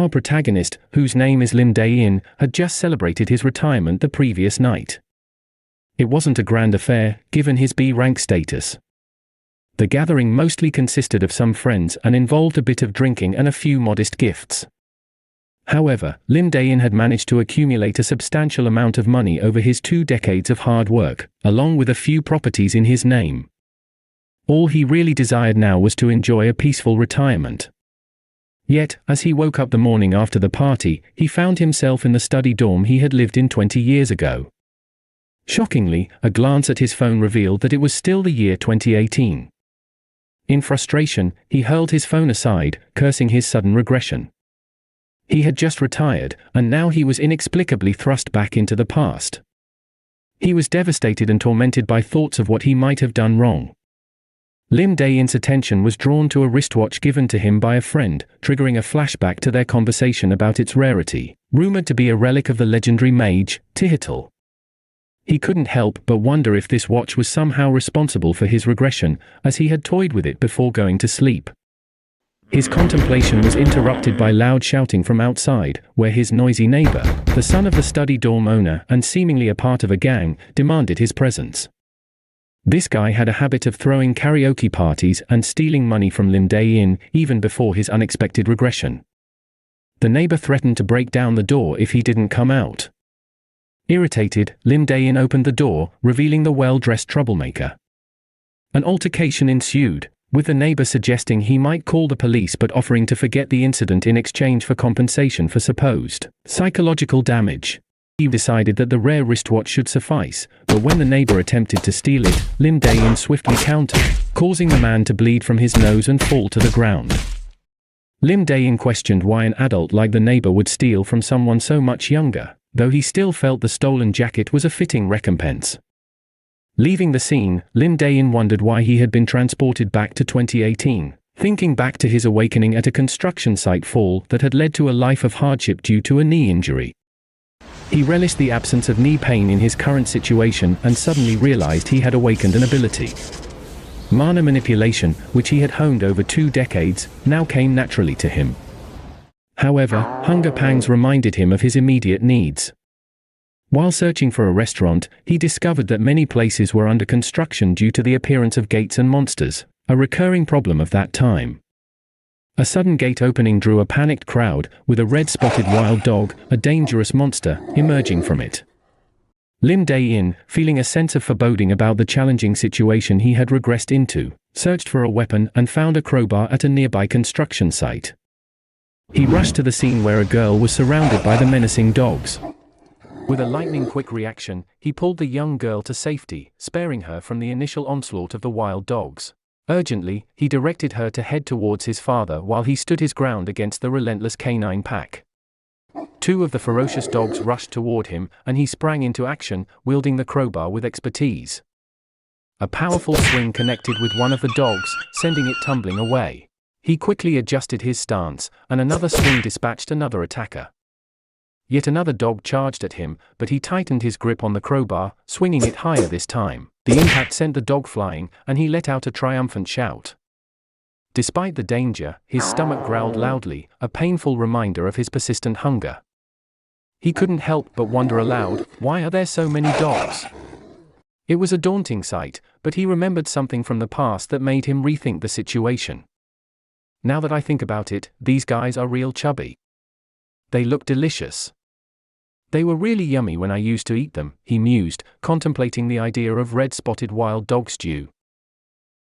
Our protagonist, whose name is Lim Dae-In, had just celebrated his retirement the previous night. It wasn't a grand affair, given his B-rank status. The gathering mostly consisted of some friends and involved a bit of drinking and a few modest gifts. However, Lim Dae-In had managed to accumulate a substantial amount of money over his 2 decades of hard work, along with a few properties in his name. All he really desired now was to enjoy a peaceful retirement. Yet, as he woke up the morning after the party, he found himself in the study dorm he had lived in 20 years ago. Shockingly, a glance at his phone revealed that it was still the year 2018. In frustration, he hurled his phone aside, cursing his sudden regression. He had just retired, and now he was inexplicably thrust back into the past. He was devastated and tormented by thoughts of what he might have done wrong. Lim Dae-In's attention was drawn to a wristwatch given to him by a friend, triggering a flashback to their conversation about its rarity, rumored to be a relic of the legendary mage, Tihital. He couldn't help but wonder if this watch was somehow responsible for his regression, as he had toyed with it before going to sleep. His contemplation was interrupted by loud shouting from outside, where his noisy neighbor, the son of the study dorm owner and seemingly a part of a gang, demanded his presence. This guy had a habit of throwing karaoke parties and stealing money from Lim Dae-In, even before his unexpected regression. The neighbor threatened to break down the door if he didn't come out. Irritated, Lim Dae-In opened the door, revealing the well-dressed troublemaker. An altercation ensued, with the neighbor suggesting he might call the police but offering to forget the incident in exchange for compensation for supposed psychological damage. He decided that the rare wristwatch should suffice, but when the neighbor attempted to steal it, Lim Dae-In swiftly countered, causing the man to bleed from his nose and fall to the ground. Lim Dae-In questioned why an adult like the neighbor would steal from someone so much younger, though he still felt the stolen jacket was a fitting recompense. Leaving the scene, Lim Dae-In wondered why he had been transported back to 2018, thinking back to his awakening at a construction site fall that had led to a life of hardship due to a knee injury. He relished the absence of knee pain in his current situation and suddenly realized he had awakened an ability. Mana manipulation, which he had honed over 2 decades, now came naturally to him. However, hunger pangs reminded him of his immediate needs. While searching for a restaurant, he discovered that many places were under construction due to the appearance of gates and monsters, a recurring problem of that time. A sudden gate opening drew a panicked crowd, with a red-spotted wild dog, a dangerous monster, emerging from it. Lim Dae-In, feeling a sense of foreboding about the challenging situation he had regressed into, searched for a weapon and found a crowbar at a nearby construction site. He rushed to the scene where a girl was surrounded by the menacing dogs. With a lightning-quick reaction, he pulled the young girl to safety, sparing her from the initial onslaught of the wild dogs. Urgently, he directed her to head towards his father while he stood his ground against the relentless canine pack. 2 of the ferocious dogs rushed toward him, and he sprang into action, wielding the crowbar with expertise. A powerful swing connected with one of the dogs, sending it tumbling away. He quickly adjusted his stance, and another swing dispatched another attacker. Yet another dog charged at him, but he tightened his grip on the crowbar, swinging it higher this time. The impact sent the dog flying, and he let out a triumphant shout. Despite the danger, his stomach growled loudly, a painful reminder of his persistent hunger. He couldn't help but wonder aloud, why are there so many dogs? It was a daunting sight, but he remembered something from the past that made him rethink the situation. Now that I think about it, these guys are real chubby. They look delicious. They were really yummy when I used to eat them, he mused, contemplating the idea of red-spotted wild dog stew.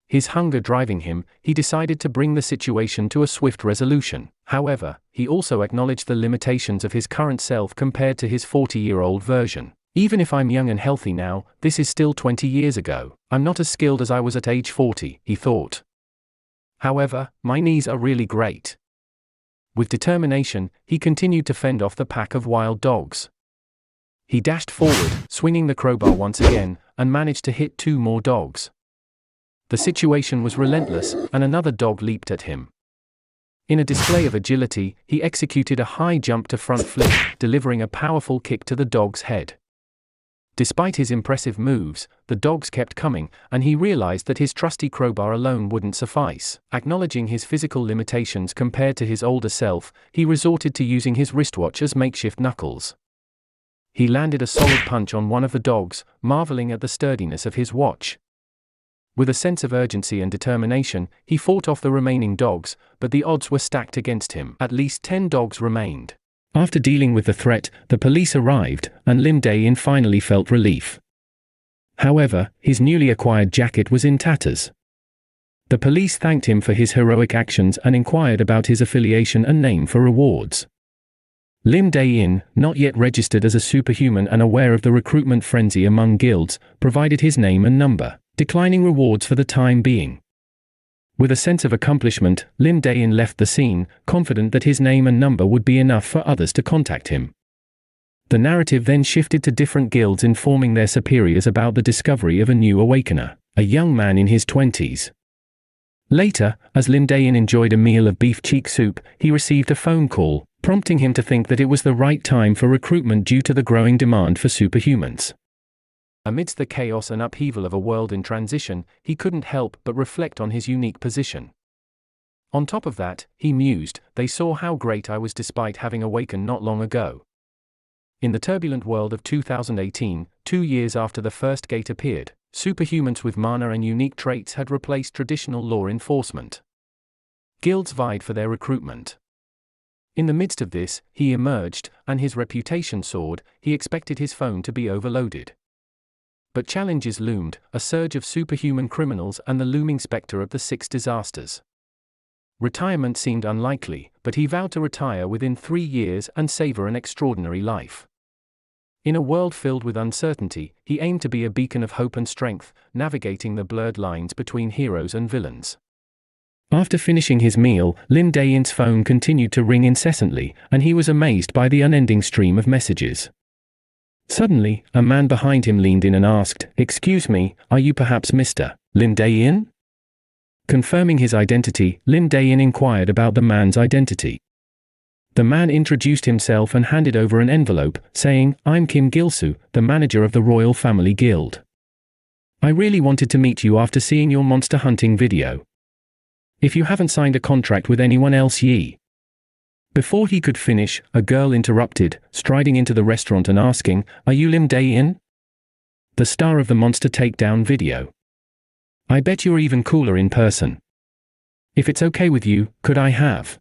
His hunger driving him, he decided to bring the situation to a swift resolution. However, he also acknowledged the limitations of his current self compared to his 40-year-old version. Even if I'm young and healthy now, this is still 20 years ago. I'm not as skilled as I was at age 40, he thought. However, my knees are really great. With determination, he continued to fend off the pack of wild dogs. He dashed forward, swinging the crowbar once again, and managed to hit 2 more dogs. The situation was relentless, and another dog leaped at him. In a display of agility, he executed a high jump to front flip, delivering a powerful kick to the dog's head. Despite his impressive moves, the dogs kept coming, and he realized that his trusty crowbar alone wouldn't suffice. Acknowledging his physical limitations compared to his older self, he resorted to using his wristwatch as makeshift knuckles. He landed a solid punch on one of the dogs, marveling at the sturdiness of his watch. With a sense of urgency and determination, he fought off the remaining dogs, but the odds were stacked against him. At least 10 dogs remained. After dealing with the threat, the police arrived, and Lim Dae-In finally felt relief. However, his newly acquired jacket was in tatters. The police thanked him for his heroic actions and inquired about his affiliation and name for rewards. Lim Dae-In, not yet registered as a superhuman and aware of the recruitment frenzy among guilds, provided his name and number, declining rewards for the time being. With a sense of accomplishment, Lim Dae-In left the scene, confident that his name and number would be enough for others to contact him. The narrative then shifted to different guilds informing their superiors about the discovery of a new awakener, a young man in his 20s. Later, as Lim Dae-In enjoyed a meal of beef cheek soup, he received a phone call, prompting him to think that it was the right time for recruitment due to the growing demand for superhumans. Amidst the chaos and upheaval of a world in transition, he couldn't help but reflect on his unique position. On top of that, he mused, they saw how great I was despite having awakened not long ago. In the turbulent world of 2018, 2 years after the first gate appeared, superhumans with mana and unique traits had replaced traditional law enforcement. Guilds vied for their recruitment. In the midst of this, he emerged, and his reputation soared. He expected his phone to be overloaded. But challenges loomed, a surge of superhuman criminals and the looming specter of the 6 disasters. Retirement seemed unlikely, but he vowed to retire within 3 years and savor an extraordinary life. In a world filled with uncertainty, he aimed to be a beacon of hope and strength, navigating the blurred lines between heroes and villains. After finishing his meal, Lim Dae-In's phone continued to ring incessantly, and he was amazed by the unending stream of messages. Suddenly, a man behind him leaned in and asked, "Excuse me, are you perhaps Mr. Lim Dae-In?" Confirming his identity, Lim Dae-In inquired about the man's identity. The man introduced himself and handed over an envelope, saying, "I'm Kim Gil-soo, the manager of the Royal Family Guild. I really wanted to meet you after seeing your monster hunting video. If you haven't signed a contract with anyone else yet." Before he could finish, a girl interrupted, striding into the restaurant and asking, "Are you Lim Dae-In? The star of the monster takedown video? I bet you're even cooler in person. If it's okay with you, could I have?"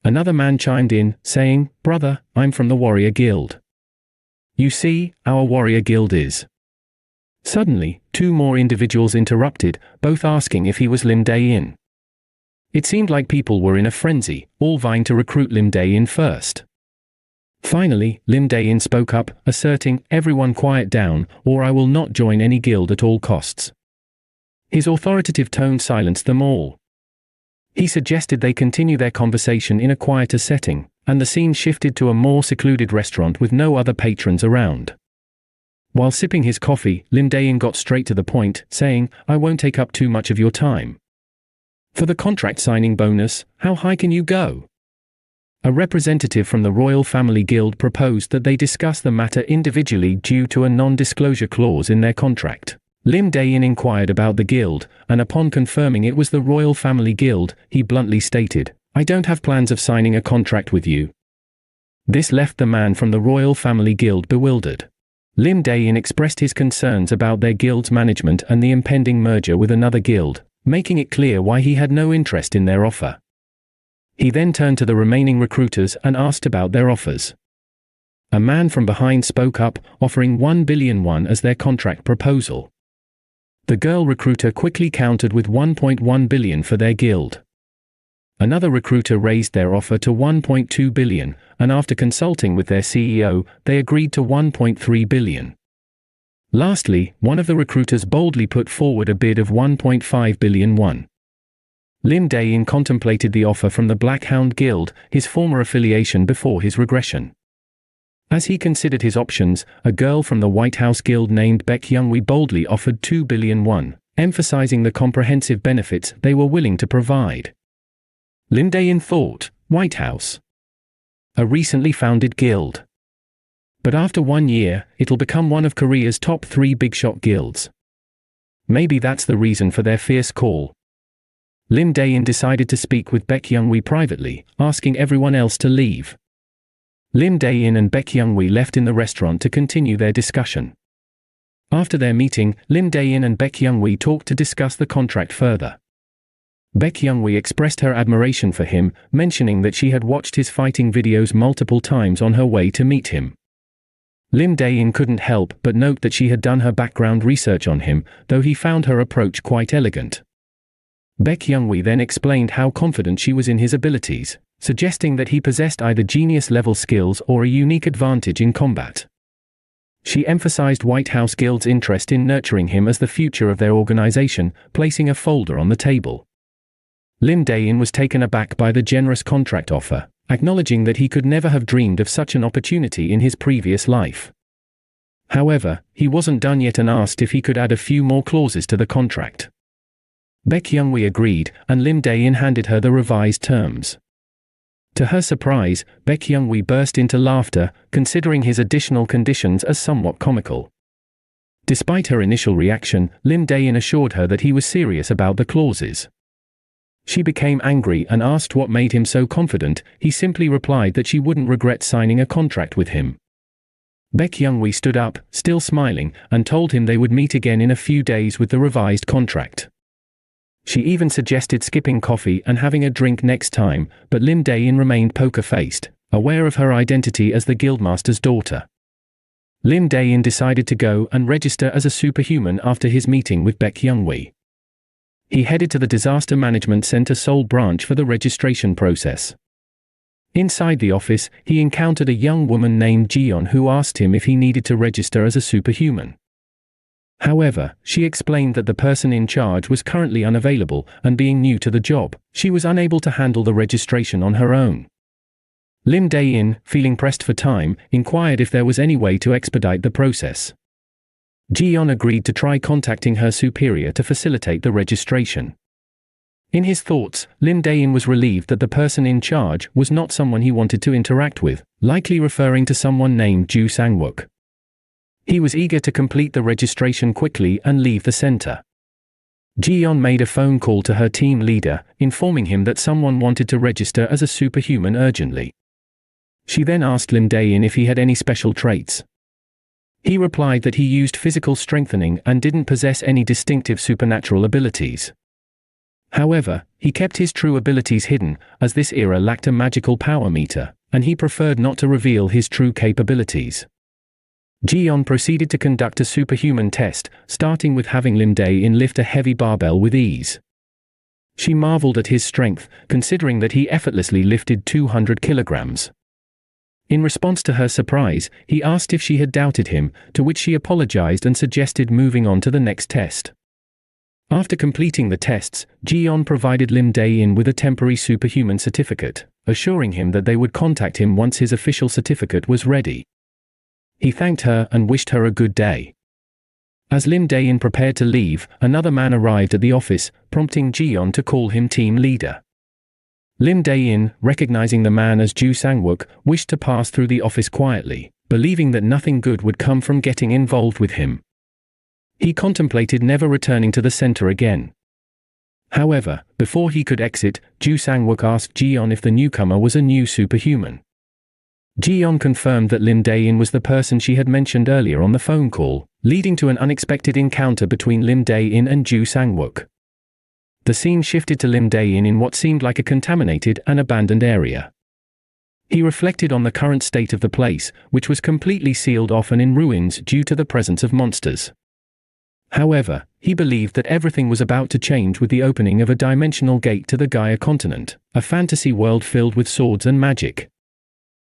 Another man chimed in, saying, "Brother, I'm from the Warrior Guild. You see, our Warrior Guild is." Suddenly, 2 more individuals interrupted, both asking if he was Lim Dae-In. It seemed like people were in a frenzy, all vying to recruit Lim Dae-In first. Finally, Lim Dae-In spoke up, asserting, "Everyone quiet down, or I will not join any guild at all costs." His authoritative tone silenced them all. He suggested they continue their conversation in a quieter setting, and the scene shifted to a more secluded restaurant with no other patrons around. While sipping his coffee, Lim Dae-In got straight to the point, saying, "I won't take up too much of your time. For the contract signing bonus, how high can you go?" A representative from the Royal Family Guild proposed that they discuss the matter individually due to a non-disclosure clause in their contract. Lim Dae-In inquired about the guild, and upon confirming it was the Royal Family Guild, he bluntly stated, "I don't have plans of signing a contract with you." This left the man from the Royal Family Guild bewildered. Lim Dae-In expressed his concerns about their guild's management and the impending merger with another guild, making it clear why he had no interest in their offer. He then turned to the remaining recruiters and asked about their offers. A man from behind spoke up, offering 1 billion won as their contract proposal. The girl recruiter quickly countered with 1.1 billion for their guild. Another recruiter raised their offer to 1.2 billion, and after consulting with their CEO, they agreed to 1.3 billion. Lastly, one of the recruiters boldly put forward a bid of 1.5 billion won. Lim Dae-In contemplated the offer from the Blackhound Guild, his former affiliation before his regression. As he considered his options, a girl from the White House Guild named Baek Youngwi boldly offered 2 billion won, emphasizing the comprehensive benefits they were willing to provide. Lim Dae-In thought, White House? A recently founded guild. But after 1 year, it'll become one of Korea's top 3 big shot guilds. Maybe that's the reason for their fierce call. Lim Dae-In decided to speak with Baek Young-wi privately, asking everyone else to leave. Lim Dae-In and Baek Young-wi left in the restaurant to continue their discussion. After their meeting, Lim Dae-In and Baek Young-wi talked to discuss the contract further. Baek Young-wi expressed her admiration for him, mentioning that she had watched his fighting videos multiple times on her way to meet him. Lim Dae-In couldn't help but note that she had done her background research on him, though he found her approach quite elegant. Baek Young-wi then explained how confident she was in his abilities, suggesting that he possessed either genius-level skills or a unique advantage in combat. She emphasized White House Guild's interest in nurturing him as the future of their organization, placing a folder on the table. Lim Dae-In was taken aback by the generous contract offer, acknowledging that he could never have dreamed of such an opportunity in his previous life. However, he wasn't done yet and asked if he could add a few more clauses to the contract. Baek Young-wi agreed, and Lim Dae-In handed her the revised terms. To her surprise, Baek Young-wi burst into laughter, considering his additional conditions as somewhat comical. Despite her initial reaction, Lim Dae-In assured her that he was serious about the clauses. She became angry and asked what made him so confident. He simply replied that she wouldn't regret signing a contract with him. Baek Young-wi stood up, still smiling, and told him they would meet again in a few days with the revised contract. She even suggested skipping coffee and having a drink next time, but Lim Dae-In remained poker-faced, aware of her identity as the guildmaster's daughter. Lim Dae-In decided to go and register as a superhuman after his meeting with Baek Young-wi. He headed to the Disaster Management Center Seoul branch for the registration process. Inside the office, he encountered a young woman named Jeon who asked him if he needed to register as a superhuman. However, she explained that the person in charge was currently unavailable, and being new to the job, she was unable to handle the registration on her own. Lim Dae-In, feeling pressed for time, inquired if there was any way to expedite the process. Jeon agreed to try contacting her superior to facilitate the registration. In his thoughts, Lim Dae-In was relieved that the person in charge was not someone he wanted to interact with, likely referring to someone named Ju Sang-wook. He was eager to complete the registration quickly and leave the center. Jeon made a phone call to her team leader, informing him that someone wanted to register as a superhuman urgently. She then asked Lim Dae-In if he had any special traits. He replied that he used physical strengthening and didn't possess any distinctive supernatural abilities. However, he kept his true abilities hidden, as this era lacked a magical power meter, and he preferred not to reveal his true capabilities. Jeon proceeded to conduct a superhuman test, starting with having Lim Dae-In lift a heavy barbell with ease. She marveled at his strength, considering that he effortlessly lifted 200 kilograms. In response to her surprise, he asked if she had doubted him, to which she apologized and suggested moving on to the next test. After completing the tests, Jeon provided Lim Dae-In with a temporary superhuman certificate, assuring him that they would contact him once his official certificate was ready. He thanked her and wished her a good day. As Lim Dae-In prepared to leave, another man arrived at the office, prompting Jeon to call him team leader. Lim Dae-In, recognizing the man as Ju Sang-wook, wished to pass through the office quietly, believing that nothing good would come from getting involved with him. He contemplated never returning to the center again. However, before he could exit, Ju Sang-wook asked Jeon if the newcomer was a new superhuman. Jeon confirmed that Lim Dae-In was the person she had mentioned earlier on the phone call, leading to an unexpected encounter between Lim Dae-In and Ju Sang-wook. The scene shifted to Lim Dae-In in what seemed like a contaminated and abandoned area. He reflected on the current state of the place, which was completely sealed off and in ruins due to the presence of monsters. However, he believed that everything was about to change with the opening of a dimensional gate to the Gaia continent, a fantasy world filled with swords and magic.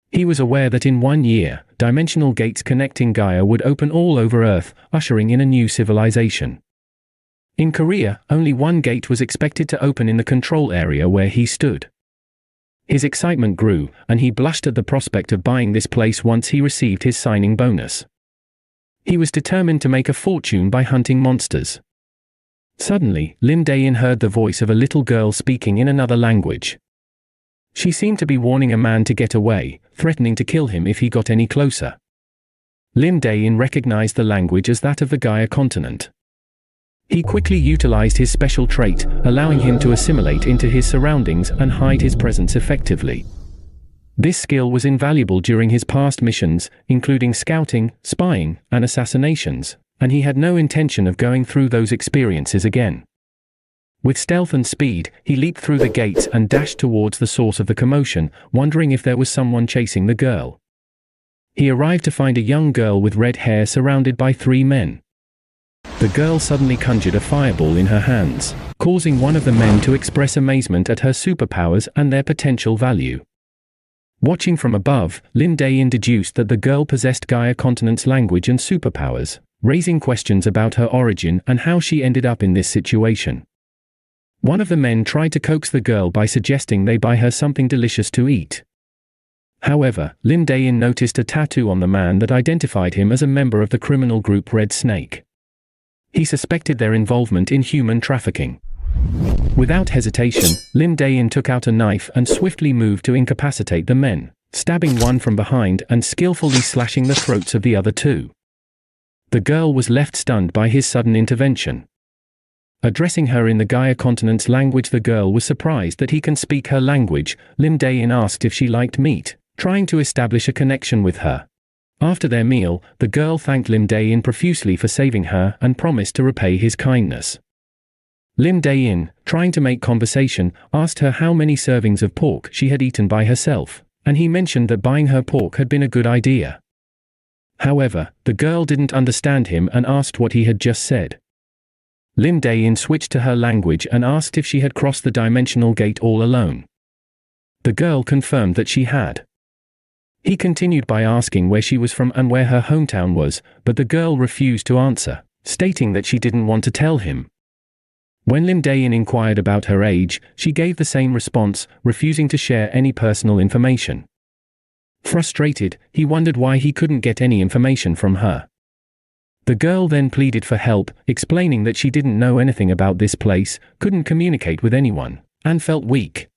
He was aware that in 1 year, dimensional gates connecting Gaia would open all over Earth, ushering in a new civilization. In Korea, only one gate was expected to open in the control area where he stood. His excitement grew, and he blushed at the prospect of buying this place once he received his signing bonus. He was determined to make a fortune by hunting monsters. Suddenly, Lim Dae-In heard the voice of a little girl speaking in another language. She seemed to be warning a man to get away, threatening to kill him if he got any closer. Lim Dae-In recognized the language as that of the Gaia continent. He quickly utilized his special trait, allowing him to assimilate into his surroundings and hide his presence effectively. This skill was invaluable during his past missions, including scouting, spying, and assassinations, and he had no intention of going through those experiences again. With stealth and speed, he leaped through the gates and dashed towards the source of the commotion, wondering if there was someone chasing the girl. He arrived to find a young girl with red hair surrounded by 3 men. The girl suddenly conjured a fireball in her hands, causing one of the men to express amazement at her superpowers and their potential value. Watching from above, Lim Dae-In deduced that the girl possessed Gaia continent's language and superpowers, raising questions about her origin and how she ended up in this situation. One of the men tried to coax the girl by suggesting they buy her something delicious to eat. However, Lim Dae-In noticed a tattoo on the man that identified him as a member of the criminal group Red Snake. He suspected their involvement in human trafficking. Without hesitation, Lim Dae-In took out a knife and swiftly moved to incapacitate the men, stabbing one from behind and skillfully slashing the throats of the other 2. The girl was left stunned by his sudden intervention. Addressing her in the Gaia continent's language, the girl was surprised that he can speak her language. Lim Dae-In asked if she liked meat, trying to establish a connection with her. After their meal, the girl thanked Lim Dae-In profusely for saving her and promised to repay his kindness. Lim Dae-In, trying to make conversation, asked her how many servings of pork she had eaten by herself, and he mentioned that buying her pork had been a good idea. However, the girl didn't understand him and asked what he had just said. Lim Dae-In switched to her language and asked if she had crossed the dimensional gate all alone. The girl confirmed that she had. He continued by asking where she was from and where her hometown was, but the girl refused to answer, stating that she didn't want to tell him. When Lim Dae-In inquired about her age, she gave the same response, refusing to share any personal information. Frustrated, he wondered why he couldn't get any information from her. The girl then pleaded for help, explaining that she didn't know anything about this place, couldn't communicate with anyone, and felt weak.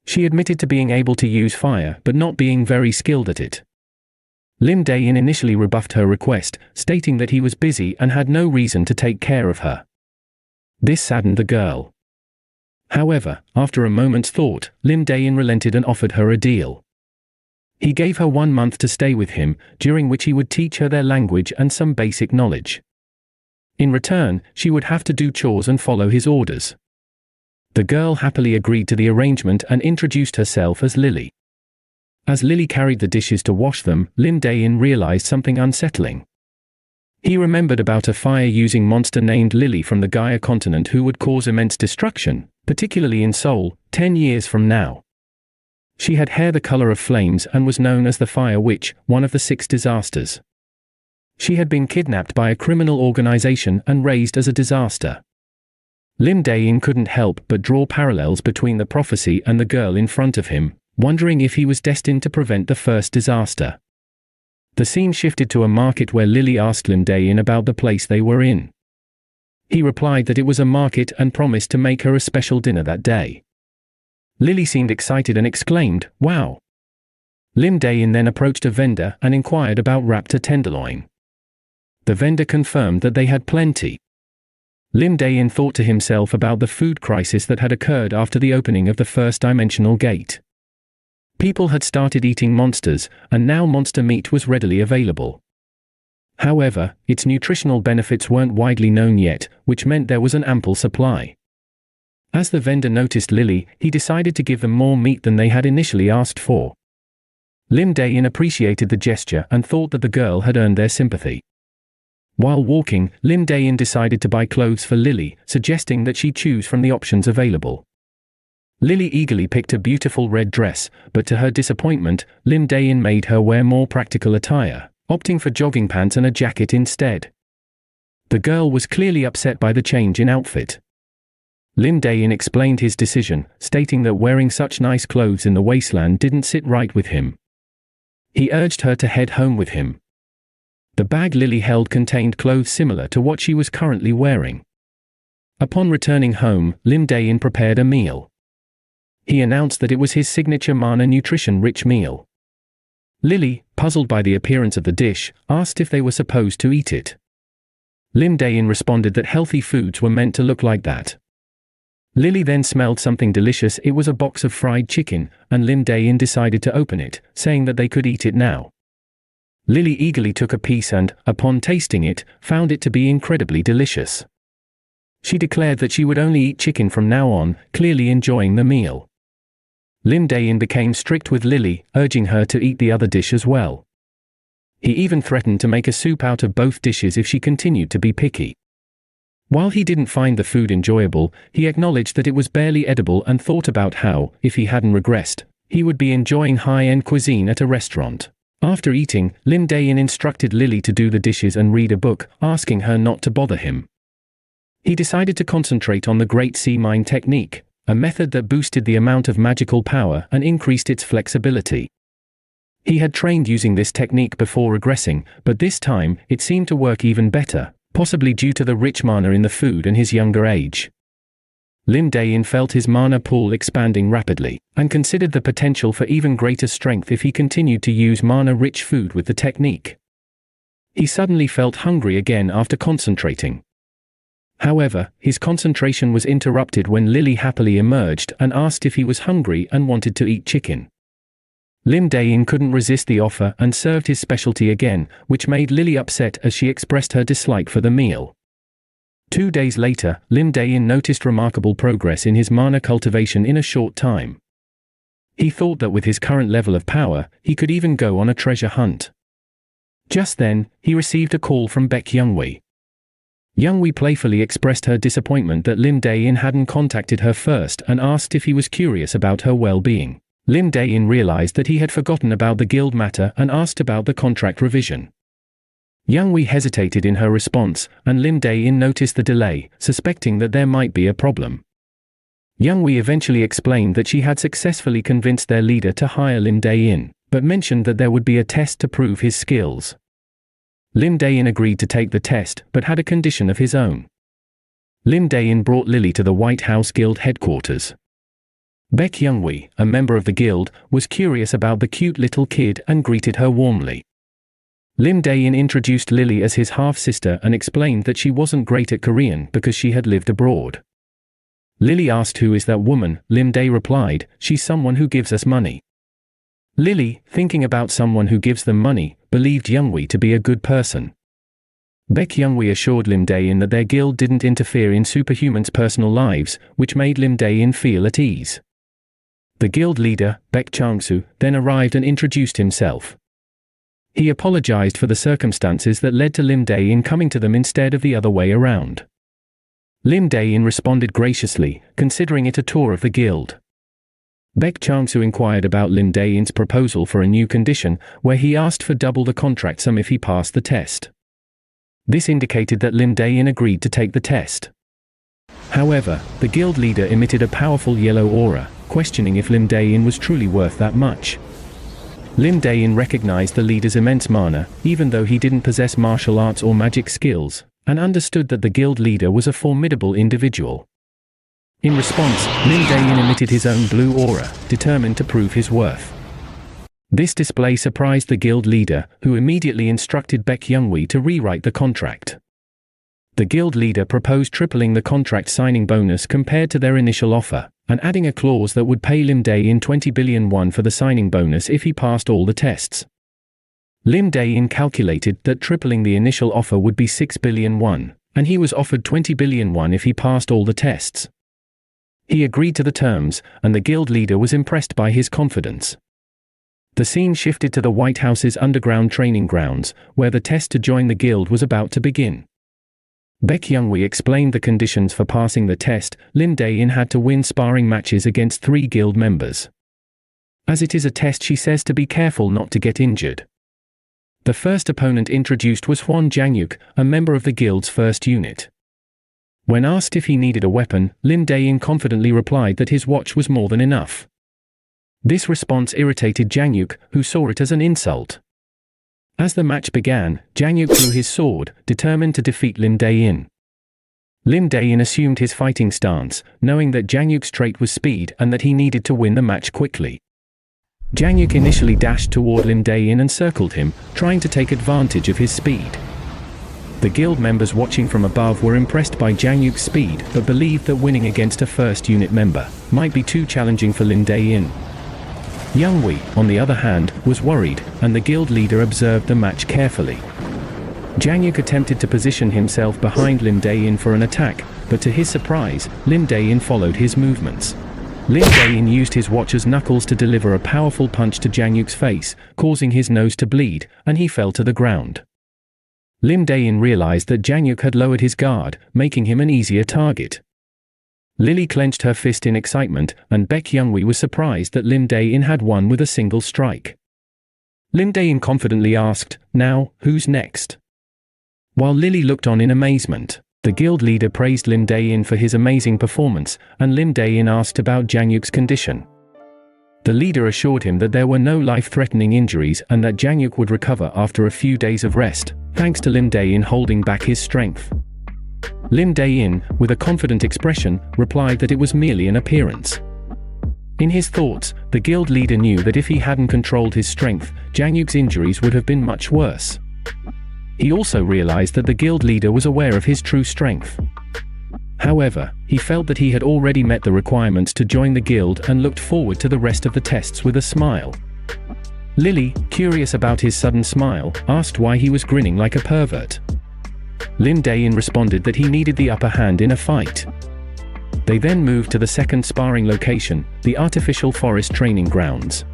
She admitted to being able to use fire but not being very skilled at it. Lim Dae-In initially rebuffed her request, stating that he was busy and had no reason to take care of her. This saddened the girl. However, after a moment's thought, Lim Dae-In relented and offered her a deal. He gave her 1 month to stay with him, during which he would teach her their language and some basic knowledge. In return, she would have to do chores and follow his orders. The girl happily agreed to the arrangement and introduced herself as Lily. As Lily carried the dishes to wash them, Lim Dae-In realized something unsettling. He remembered about a fire-using monster named Lily from the Gaia continent who would cause immense destruction, particularly in Seoul, 10 years from now. She had hair the color of flames and was known as the Fire Witch, one of the 6 disasters. She had been kidnapped by a criminal organization and raised as a disaster. Lim Dae-In couldn't help but draw parallels between the prophecy and the girl in front of him, wondering if he was destined to prevent the first disaster. The scene shifted to a market where Lily asked Lim Dae-In about the place they were in. He replied that it was a market and promised to make her a special dinner that day. Lily seemed excited and exclaimed, "Wow!" Lim Dae-In then approached a vendor and inquired about raptor tenderloin. The vendor confirmed that they had plenty. Lim Dae-In thought to himself about the food crisis that had occurred after the opening of the first dimensional gate. People had started eating monsters, and now monster meat was readily available. However, its nutritional benefits weren't widely known yet, which meant there was an ample supply. As the vendor noticed Lily, he decided to give them more meat than they had initially asked for. Lim Dae-In appreciated the gesture and thought that the girl had earned their sympathy. While walking, Lim Dae-In decided to buy clothes for Lily, suggesting that she choose from the options available. Lily eagerly picked a beautiful red dress, but to her disappointment, Lim Dae-In made her wear more practical attire, opting for jogging pants and a jacket instead. The girl was clearly upset by the change in outfit. Lim Dae-In explained his decision, stating that wearing such nice clothes in the wasteland didn't sit right with him. He urged her to head home with him. The bag Lily held contained clothes similar to what she was currently wearing. Upon returning home, Lim Dae-In prepared a meal. He announced that it was his signature mana nutrition-rich meal. Lily, puzzled by the appearance of the dish, asked if they were supposed to eat it. Lim Dae-In responded that healthy foods were meant to look like that. Lily then smelled something delicious. It was a box of fried chicken, and Lim Dae-In decided to open it, saying that they could eat it now. Lily eagerly took a piece and, upon tasting it, found it to be incredibly delicious. She declared that she would only eat chicken from now on, clearly enjoying the meal. Lim Dae-In became strict with Lily, urging her to eat the other dish as well. He even threatened to make a soup out of both dishes if she continued to be picky. While he didn't find the food enjoyable, he acknowledged that it was barely edible and thought about how, if he hadn't regressed, he would be enjoying high-end cuisine at a restaurant. After eating, Lim Dae-In instructed Lily to do the dishes and read a book, asking her not to bother him. He decided to concentrate on the Great Sea Mine technique, a method that boosted the amount of magical power and increased its flexibility. He had trained using this technique before regressing, but this time, it seemed to work even better, possibly due to the rich mana in the food and his younger age. Lim Dae-In felt his mana pool expanding rapidly, and considered the potential for even greater strength if he continued to use mana-rich food with the technique. He suddenly felt hungry again after concentrating. However, his concentration was interrupted when Lily happily emerged and asked if he was hungry and wanted to eat chicken. Lim Dae-In couldn't resist the offer and served his specialty again, which made Lily upset as she expressed her dislike for the meal. 2 days later, Lim Dae-In noticed remarkable progress in his mana cultivation in a short time. He thought that with his current level of power, he could even go on a treasure hunt. Just then, he received a call from Baek Youngwee. Youngwee playfully expressed her disappointment that Lim Dae-In hadn't contacted her first and asked if he was curious about her well-being. Lim Dae-In realized that he had forgotten about the guild matter and asked about the contract revision. Youngwee hesitated in her response, and Lim Dae-In noticed the delay, suspecting that there might be a problem. Youngwee eventually explained that she had successfully convinced their leader to hire Lim Dae-In, but mentioned that there would be a test to prove his skills. Lim Dae-In agreed to take the test, but had a condition of his own. Lim Dae-In brought Lily to the White House Guild headquarters. Baek Youngwee, a member of the guild, was curious about the cute little kid and greeted her warmly. Lim Dae-In introduced Lily as his half-sister and explained that she wasn't great at Korean because she had lived abroad. Lily asked who is that woman. Lim Dae replied, she's someone who gives us money. Lily, thinking about someone who gives them money, believed Youngwee to be a good person. Baek Youngwee assured Lim Dae-In that their guild didn't interfere in superhumans' personal lives, which made Lim Dae-In feel at ease. The guild leader, Baek Chang-soo, then arrived and introduced himself. He apologized for the circumstances that led to Lim Dae-In coming to them instead of the other way around. Lim Dae-In responded graciously, considering it a tour of the guild. Baek Chang-soo inquired about Lim Dae-In's proposal for a new condition, where he asked for double the contract sum if he passed the test. This indicated that Lim Dae-In agreed to take the test. However, the guild leader emitted a powerful yellow aura, questioning if Lim Dae-In was truly worth that much. Lim Dae-In recognized the leader's immense mana, even though he didn't possess martial arts or magic skills, and understood that the guild leader was a formidable individual. In response, Lim Dae-In emitted his own blue aura, determined to prove his worth. This display surprised the guild leader, who immediately instructed Baek Youngwee to rewrite the contract. The guild leader proposed tripling the contract signing bonus compared to their initial offer, and adding a clause that would pay Lim Dae-In 20 billion won for the signing bonus if he passed all the tests. Lim Dae-In calculated that tripling the initial offer would be 6 billion won, and he was offered 20 billion won if he passed all the tests. He agreed to the terms, and the guild leader was impressed by his confidence. The scene shifted to the White House's underground training grounds, where the test to join the guild was about to begin. Baek Youngwee explained the conditions for passing the test. Lim Dae-In had to win sparring matches against 3 guild members. As it is a test, she says to be careful not to get injured. The first opponent introduced was Hwan Jangyuk, a member of the guild's first unit. When asked if he needed a weapon, Lim Dae-In confidently replied that his watch was more than enough. This response irritated Jangyuk, who saw it as an insult. As the match began, Jangyuk drew his sword, determined to defeat Lim Dae-In. Lim Dae-In assumed his fighting stance, knowing that Jangyuk's trait was speed and that he needed to win the match quickly. Jang Yuk initially dashed toward Lim Dae-In and circled him, trying to take advantage of his speed. The guild members watching from above were impressed by Jang Yuk's speed, but believed that winning against a first unit member might be too challenging for Lim Dae-In. Young Wei, on the other hand, was worried, and the guild leader observed the match carefully. Jang Yuk attempted to position himself behind Lim Dae-In for an attack, but to his surprise, Lim Dae-In followed his movements. Lim Dae-In used his watcher's knuckles to deliver a powerful punch to Jang Yuk's face, causing his nose to bleed, and he fell to the ground. Lim Dae-In realized that Jang Yuk had lowered his guard, making him an easier target. Lily clenched her fist in excitement, and Baek Youngwee was surprised that Lim Dae-In had won with a single strike. Lim Dae-In confidently asked, "Now, who's next?" While Lily looked on in amazement, the guild leader praised Lim Dae-In for his amazing performance, and Lim Dae-In asked about Jang Yuk's condition. The leader assured him that there were no life-threatening injuries and that Jang Yuk would recover after a few days of rest, thanks to Lim Dae-In holding back his strength. Lim Dae-In, with a confident expression, replied that it was merely an appearance. In his thoughts, the guild leader knew that if he hadn't controlled his strength, Jang Yuk's injuries would have been much worse. He also realized that the guild leader was aware of his true strength. However, he felt that he had already met the requirements to join the guild and looked forward to the rest of the tests with a smile. Lily, curious about his sudden smile, asked why he was grinning like a pervert. Lim Dae-In responded that he needed the upper hand in a fight. They then moved to the second sparring location, the artificial forest training grounds.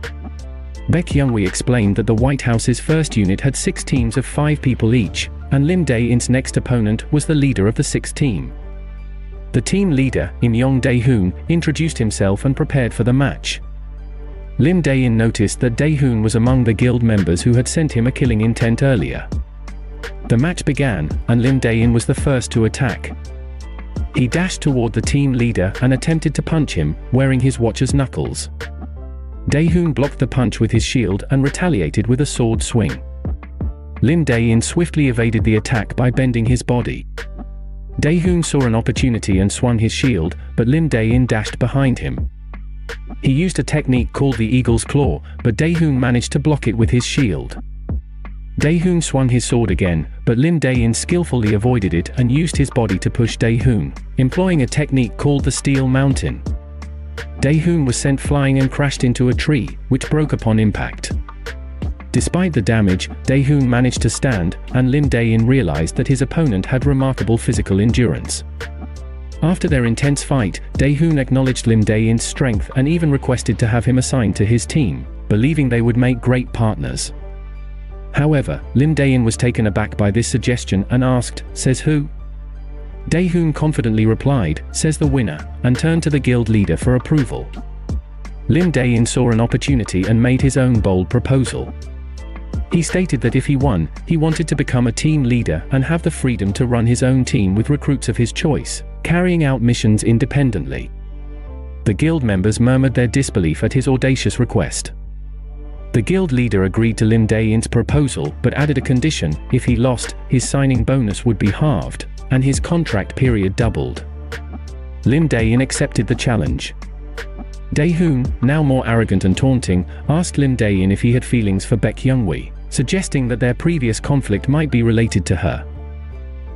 Baek Youngwee explained that the White House's first unit had 6 teams of 5 people each, and Lim Dae-In's next opponent was the leader of the 6th team. The team leader, Im Yong Dae-Hoon, introduced himself and prepared for the match. Lim Dae-In noticed that Dae-Hoon was among the guild members who had sent him a killing intent earlier. The match began, and Lim Dae-In was the first to attack. He dashed toward the team leader and attempted to punch him, wearing his watcher's knuckles. Dae-Hoon blocked the punch with his shield and retaliated with a sword swing. Lim Dae-In swiftly evaded the attack by bending his body. Dae-Hoon saw an opportunity and swung his shield, but Lim Dae-In dashed behind him. He used a technique called the Eagle's Claw, but Dae-Hoon managed to block it with his shield. Dae-Hoon swung his sword again, but Lim Dae-In skillfully avoided it and used his body to push Dae-Hoon, employing a technique called the Steel Mountain. Dae-Hoon was sent flying and crashed into a tree, which broke upon impact. Despite the damage, Dae-Hoon managed to stand, and Lim Dae-In realized that his opponent had remarkable physical endurance. After their intense fight, Dae-Hoon acknowledged Lim Dae-In's strength and even requested to have him assigned to his team, believing they would make great partners. However, Lim Dae-In was taken aback by this suggestion and asked, "Says who?" Dae-Hoon confidently replied, "Says the winner," and turned to the guild leader for approval. Lim Dae-In saw an opportunity and made his own bold proposal. He stated that if he won, he wanted to become a team leader and have the freedom to run his own team with recruits of his choice, carrying out missions independently. The guild members murmured their disbelief at his audacious request. The guild leader agreed to Lim Dae-In's proposal but added a condition: if he lost, his signing bonus would be halved, and his contract period doubled. Lim Dae-In accepted the challenge. Dae-Hoon, now more arrogant and taunting, asked Lim Dae-In if he had feelings for Baek Youngwee, suggesting that their previous conflict might be related to her.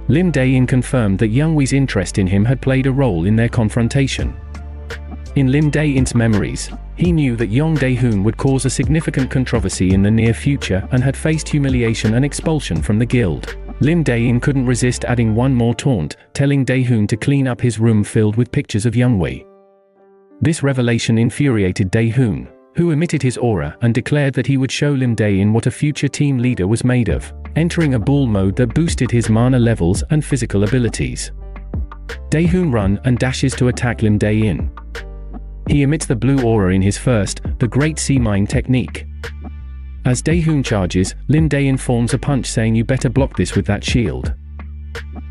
Lim Dae-In confirmed that Youngwee's interest in him had played a role in their confrontation. In Lim Dae-In's memories, he knew that Yong Dae-Hoon would cause a significant controversy in the near future and had faced humiliation and expulsion from the guild. Lim Dae-In couldn't resist adding one more taunt, telling Dae-Hoon to clean up his room filled with pictures of Youngwee. This revelation infuriated Dae-Hoon, who emitted his aura and declared that he would show Lim Dae-In what a future team leader was made of, entering a bull mode that boosted his mana levels and physical abilities. Dae-Hoon runs and dashes to attack Lim Dae-In. He emits the blue aura in his first, the Great Sea Mine technique. As Dae-Hoon charges, Lim Dae-In forms a punch saying, "You better block this with that shield."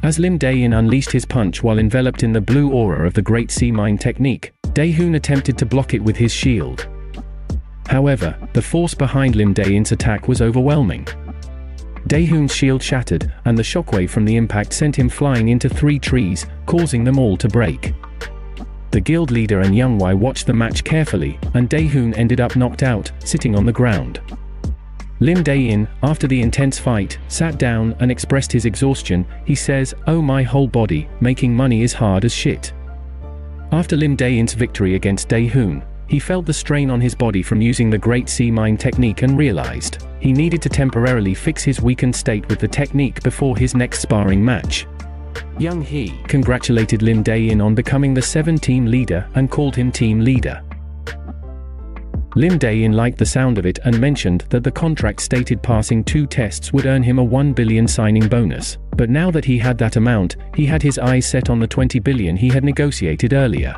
As Lim Dae-In unleashed his punch while enveloped in the blue aura of the Great Sea Mine technique, Dae-Hoon attempted to block it with his shield. However, the force behind Lim Dae-In's attack was overwhelming. Dae-Hoon's shield shattered, and the shockwave from the impact sent him flying into 3 trees, causing them all to break. The guild leader and Youngwai watched the match carefully, and Dae-hoon ended up knocked out, sitting on the ground. Lim Dae-In, after the intense fight, sat down and expressed his exhaustion. He says, "Oh, my whole body, making money is hard as shit." After Lim Dae-In's victory against Dae-hoon, he felt the strain on his body from using the Great Sea Mine technique and realized he needed to temporarily fix his weakened state with the technique before his next sparring match. Young Hee congratulated Lim Dae-In on becoming the 7-team leader and called him team leader. Lim Dae-In liked the sound of it and mentioned that the contract stated passing 2 tests would earn him a 1 billion signing bonus, but now that he had that amount, he had his eyes set on the 20 billion he had negotiated earlier.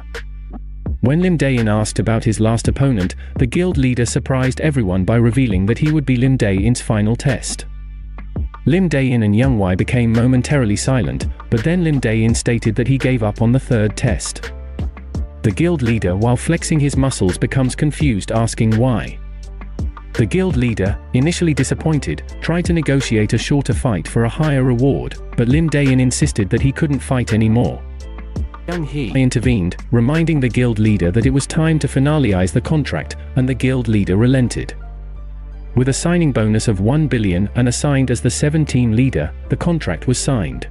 When Lim Dae-In asked about his last opponent, the guild leader surprised everyone by revealing that he would be Lim Dae-In's final test. Lim Dae-In and Youngwai became momentarily silent, but then Lim Dae-In stated that he gave up on the 3rd test. The guild leader, while flexing his muscles, becomes confused, asking why. The guild leader, initially disappointed, tried to negotiate a shorter fight for a higher reward, but Lim Dae-In insisted that he couldn't fight anymore. Young Hee intervened, reminding the guild leader that it was time to finalize the contract, and the guild leader relented. With a signing bonus of 1 billion and assigned as the 7-team leader, the contract was signed.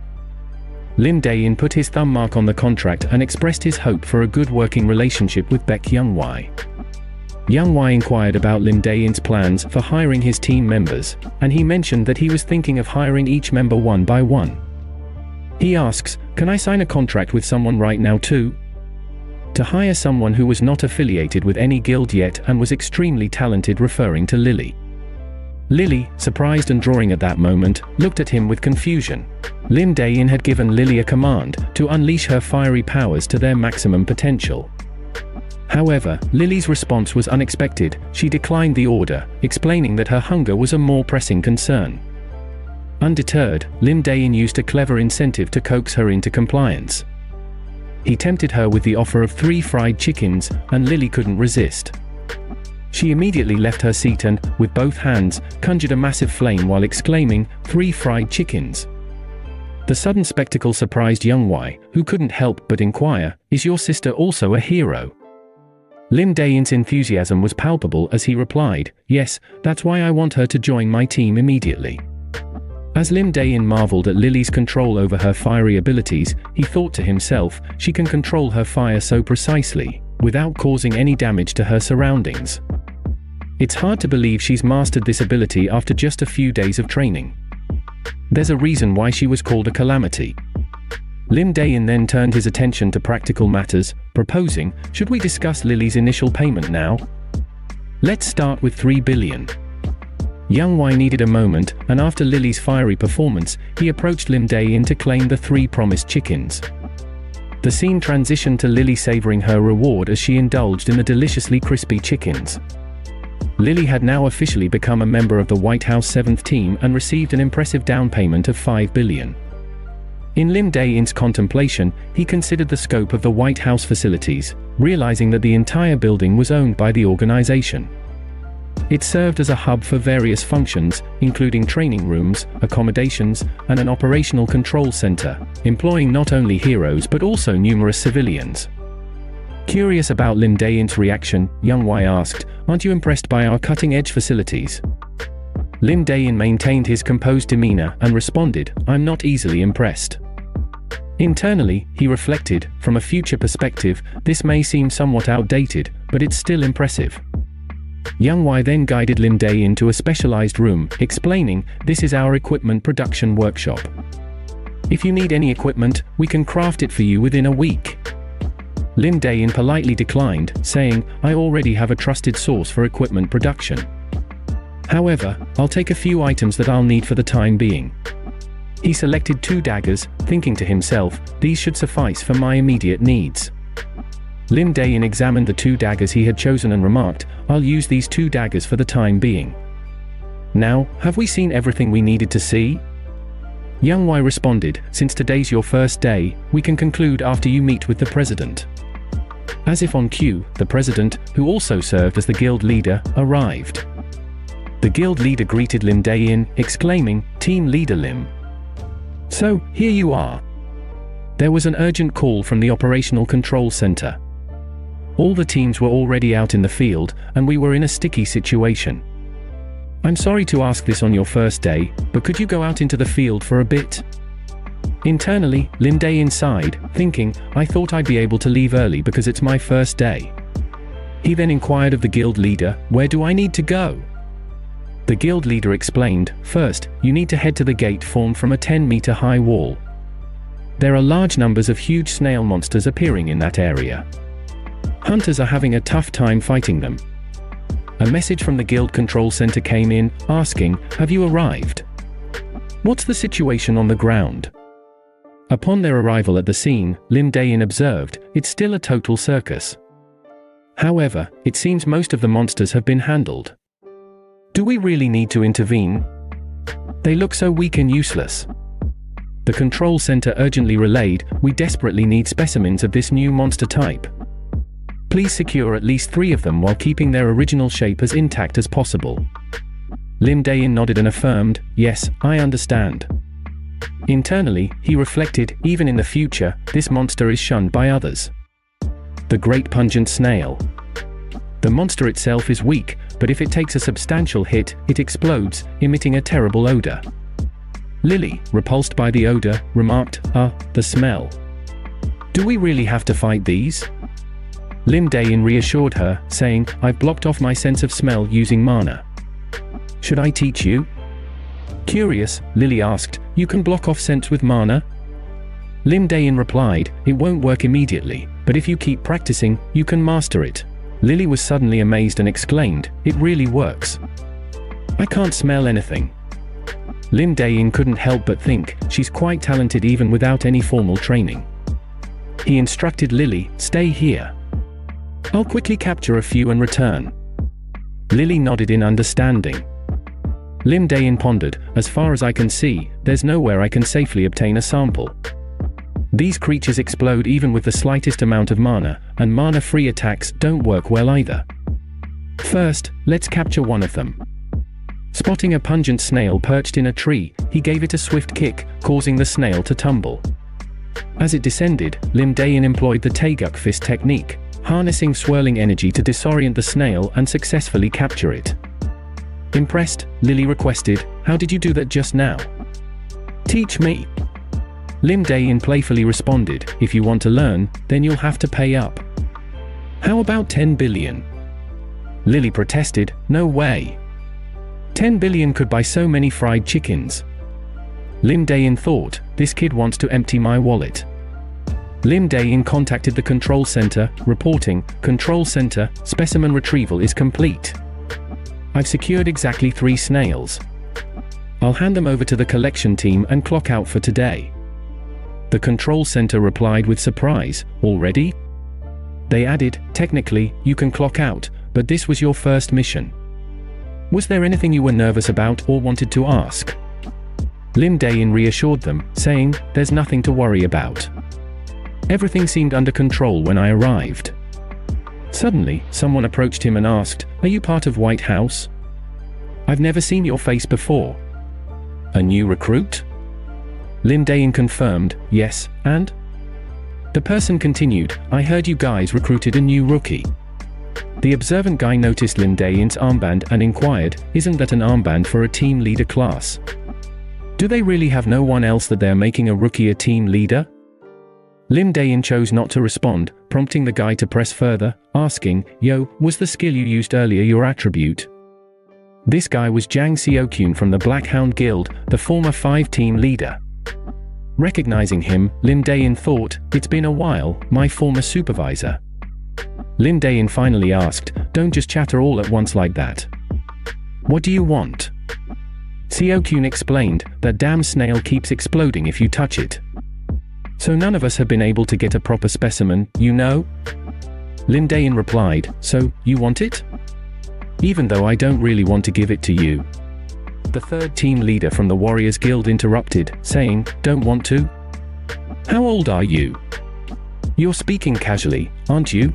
Lim Dae-In put his thumb mark on the contract and expressed his hope for a good working relationship with Baek Youngwai. Youngwai inquired about Lim Dae-In's plans for hiring his team members, and he mentioned that he was thinking of hiring each member one by one. He asks, "Can I sign a contract with someone right now too?" To hire someone who was not affiliated with any guild yet and was extremely talented, referring to Lily. Lily, surprised and drawing at that moment, looked at him with confusion. Lim Dae-In had given Lily a command to unleash her fiery powers to their maximum potential. However, Lily's response was unexpected. She declined the order, explaining that her hunger was a more pressing concern. Undeterred, Lim Dae-In used a clever incentive to coax her into compliance. He tempted her with the offer of 3 fried chickens, and Lily couldn't resist. She immediately left her seat and, with both hands, conjured a massive flame while exclaiming, "3 fried chickens." The sudden spectacle surprised Youngwai, who couldn't help but inquire, "Is your sister also a hero?" Lim Dae-In's enthusiasm was palpable as he replied, "Yes, that's why I want her to join my team immediately." As Lim Dae-In marveled at Lily's control over her fiery abilities, he thought to himself, she can control her fire so precisely, without causing any damage to her surroundings. It's hard to believe she's mastered this ability after just a few days of training. There's a reason why she was called a calamity. Lim Dae-In then turned his attention to practical matters, proposing, "Should we discuss Lily's initial payment now? Let's start with 3 billion. Youngwai needed a moment, and after Lily's fiery performance, he approached Lim Dae-In to claim the 3 promised chickens. The scene transitioned to Lily savoring her reward as she indulged in the deliciously crispy chickens. Lily had now officially become a member of the White House 7th team and received an impressive down payment of 5 billion. In Lim Dae-In's contemplation, he considered the scope of the White House facilities, realizing that the entire building was owned by the organization. It served as a hub for various functions, including training rooms, accommodations, and an operational control center, employing not only heroes but also numerous civilians. Curious about Lim Dae-In's reaction, Youngwai asked, "Aren't you impressed by our cutting-edge facilities?" Lim Dae-In maintained his composed demeanor and responded, "I'm not easily impressed." Internally, he reflected, from a future perspective, this may seem somewhat outdated, but it's still impressive. Youngwai then guided Lim Dae-In to a specialized room, explaining, "This is our equipment production workshop. If you need any equipment, we can craft it for you within a week." Lim Dae-In politely declined, saying, "I already have a trusted source for equipment production. However, I'll take a few items that I'll need for the time being." He selected 2 daggers, thinking to himself, "These should suffice for my immediate needs." Lim Dae-In examined the 2 daggers he had chosen and remarked, "I'll use these 2 daggers for the time being. Now, have we seen everything we needed to see?" Youngwai responded, "Since today's your first day, we can conclude after you meet with the president." As if on cue, the president, who also served as the guild leader, arrived. The guild leader greeted Lim Dae-In, exclaiming, "Team leader Lim. So, here you are." There was an urgent call from the operational control center. All the teams were already out in the field, and we were in a sticky situation. I'm sorry to ask this on your first day, but could you go out into the field for a bit? Internally, Lim Dae-In sighed, thinking, I thought I'd be able to leave early because it's my first day. He then inquired of the guild leader, where do I need to go? The guild leader explained, first, you need to head to the gate formed from a 10-meter high wall. There are large numbers of huge snail monsters appearing in that area. Hunters are having a tough time fighting them. A message from the guild control center came in, asking, have you arrived? What's the situation on the ground? Upon their arrival at the scene, Lim Dae-In observed, it's still a total circus. However, it seems most of the monsters have been handled. Do we really need to intervene? They look so weak and useless. The control center urgently relayed, we desperately need specimens of this new monster type. Please secure at least 3 of them while keeping their original shape as intact as possible. Lim Dae-In nodded and affirmed, yes, I understand. Internally, he reflected, even in the future, this monster is shunned by others. The Great Pungent Snail. The monster itself is weak, but if it takes a substantial hit, it explodes, emitting a terrible odor. Lily, repulsed by the odor, remarked, the smell. Do we really have to fight these? Lim Dae-In reassured her, saying, I've blocked off my sense of smell using mana. Should I teach you? Curious, Lily asked, you can block off scents with mana? Lim Dae-In replied, it won't work immediately, but if you keep practicing, you can master it. Lily was suddenly amazed and exclaimed, it really works. I can't smell anything. Lim Dae-In couldn't help but think, she's quite talented even without any formal training. He instructed Lily, stay here. I'll quickly capture a few and return. Lily nodded in understanding. Lim Dae-In pondered, as far as I can see, there's nowhere I can safely obtain a sample. These creatures explode even with the slightest amount of mana, and mana-free attacks don't work well either. First, let's capture one of them. Spotting a pungent snail perched in a tree, he gave it a swift kick, causing the snail to tumble. As it descended, Lim Dae-In employed the Taeguk fist technique, harnessing swirling energy to disorient the snail and successfully capture it. Impressed, Lily requested, how did you do that just now? Teach me. Lim Dae-In playfully responded, if you want to learn, then you'll have to pay up. How about 10 billion? Lily protested, no way. 10 billion could buy so many fried chickens. Lim Dae-In thought, this kid wants to empty my wallet. Lim Dae-In contacted the control center, reporting, Control center, specimen retrieval is complete. I've secured exactly 3 snails. I'll hand them over to the collection team and clock out for today. The control center replied with surprise, already? They added, technically, you can clock out, but this was your first mission. Was there anything you were nervous about or wanted to ask? Lim Dae-In reassured them, saying, there's nothing to worry about. Everything seemed under control when I arrived. Suddenly, someone approached him and asked, are you part of White House? I've never seen your face before. A new recruit? Lim Dae-In confirmed, yes, and? The person continued, I heard you guys recruited a new rookie. The observant guy noticed Lim Dae-In's armband and inquired, isn't that an armband for a team leader class? Do they really have no one else that they're making a rookie a team leader? Lim Dae-In chose not to respond, prompting the guy to press further, asking, yo, was the skill you used earlier your attribute? This guy was Jang Seo-kyun from the Blackhound Guild, the former 5-team leader. Recognizing him, Lim Dae-In thought, it's been a while, my former supervisor. Lim Dae-In finally asked, don't just chatter all at once like that. What do you want? Seo-kyun explained, that damn snail keeps exploding if you touch it. So none of us have been able to get a proper specimen, you know? Lim Dae-In replied, so, you want it? Even though I don't really want to give it to you. The 3rd team leader from the Warriors Guild interrupted, saying, don't want to? How old are you? You're speaking casually, aren't you?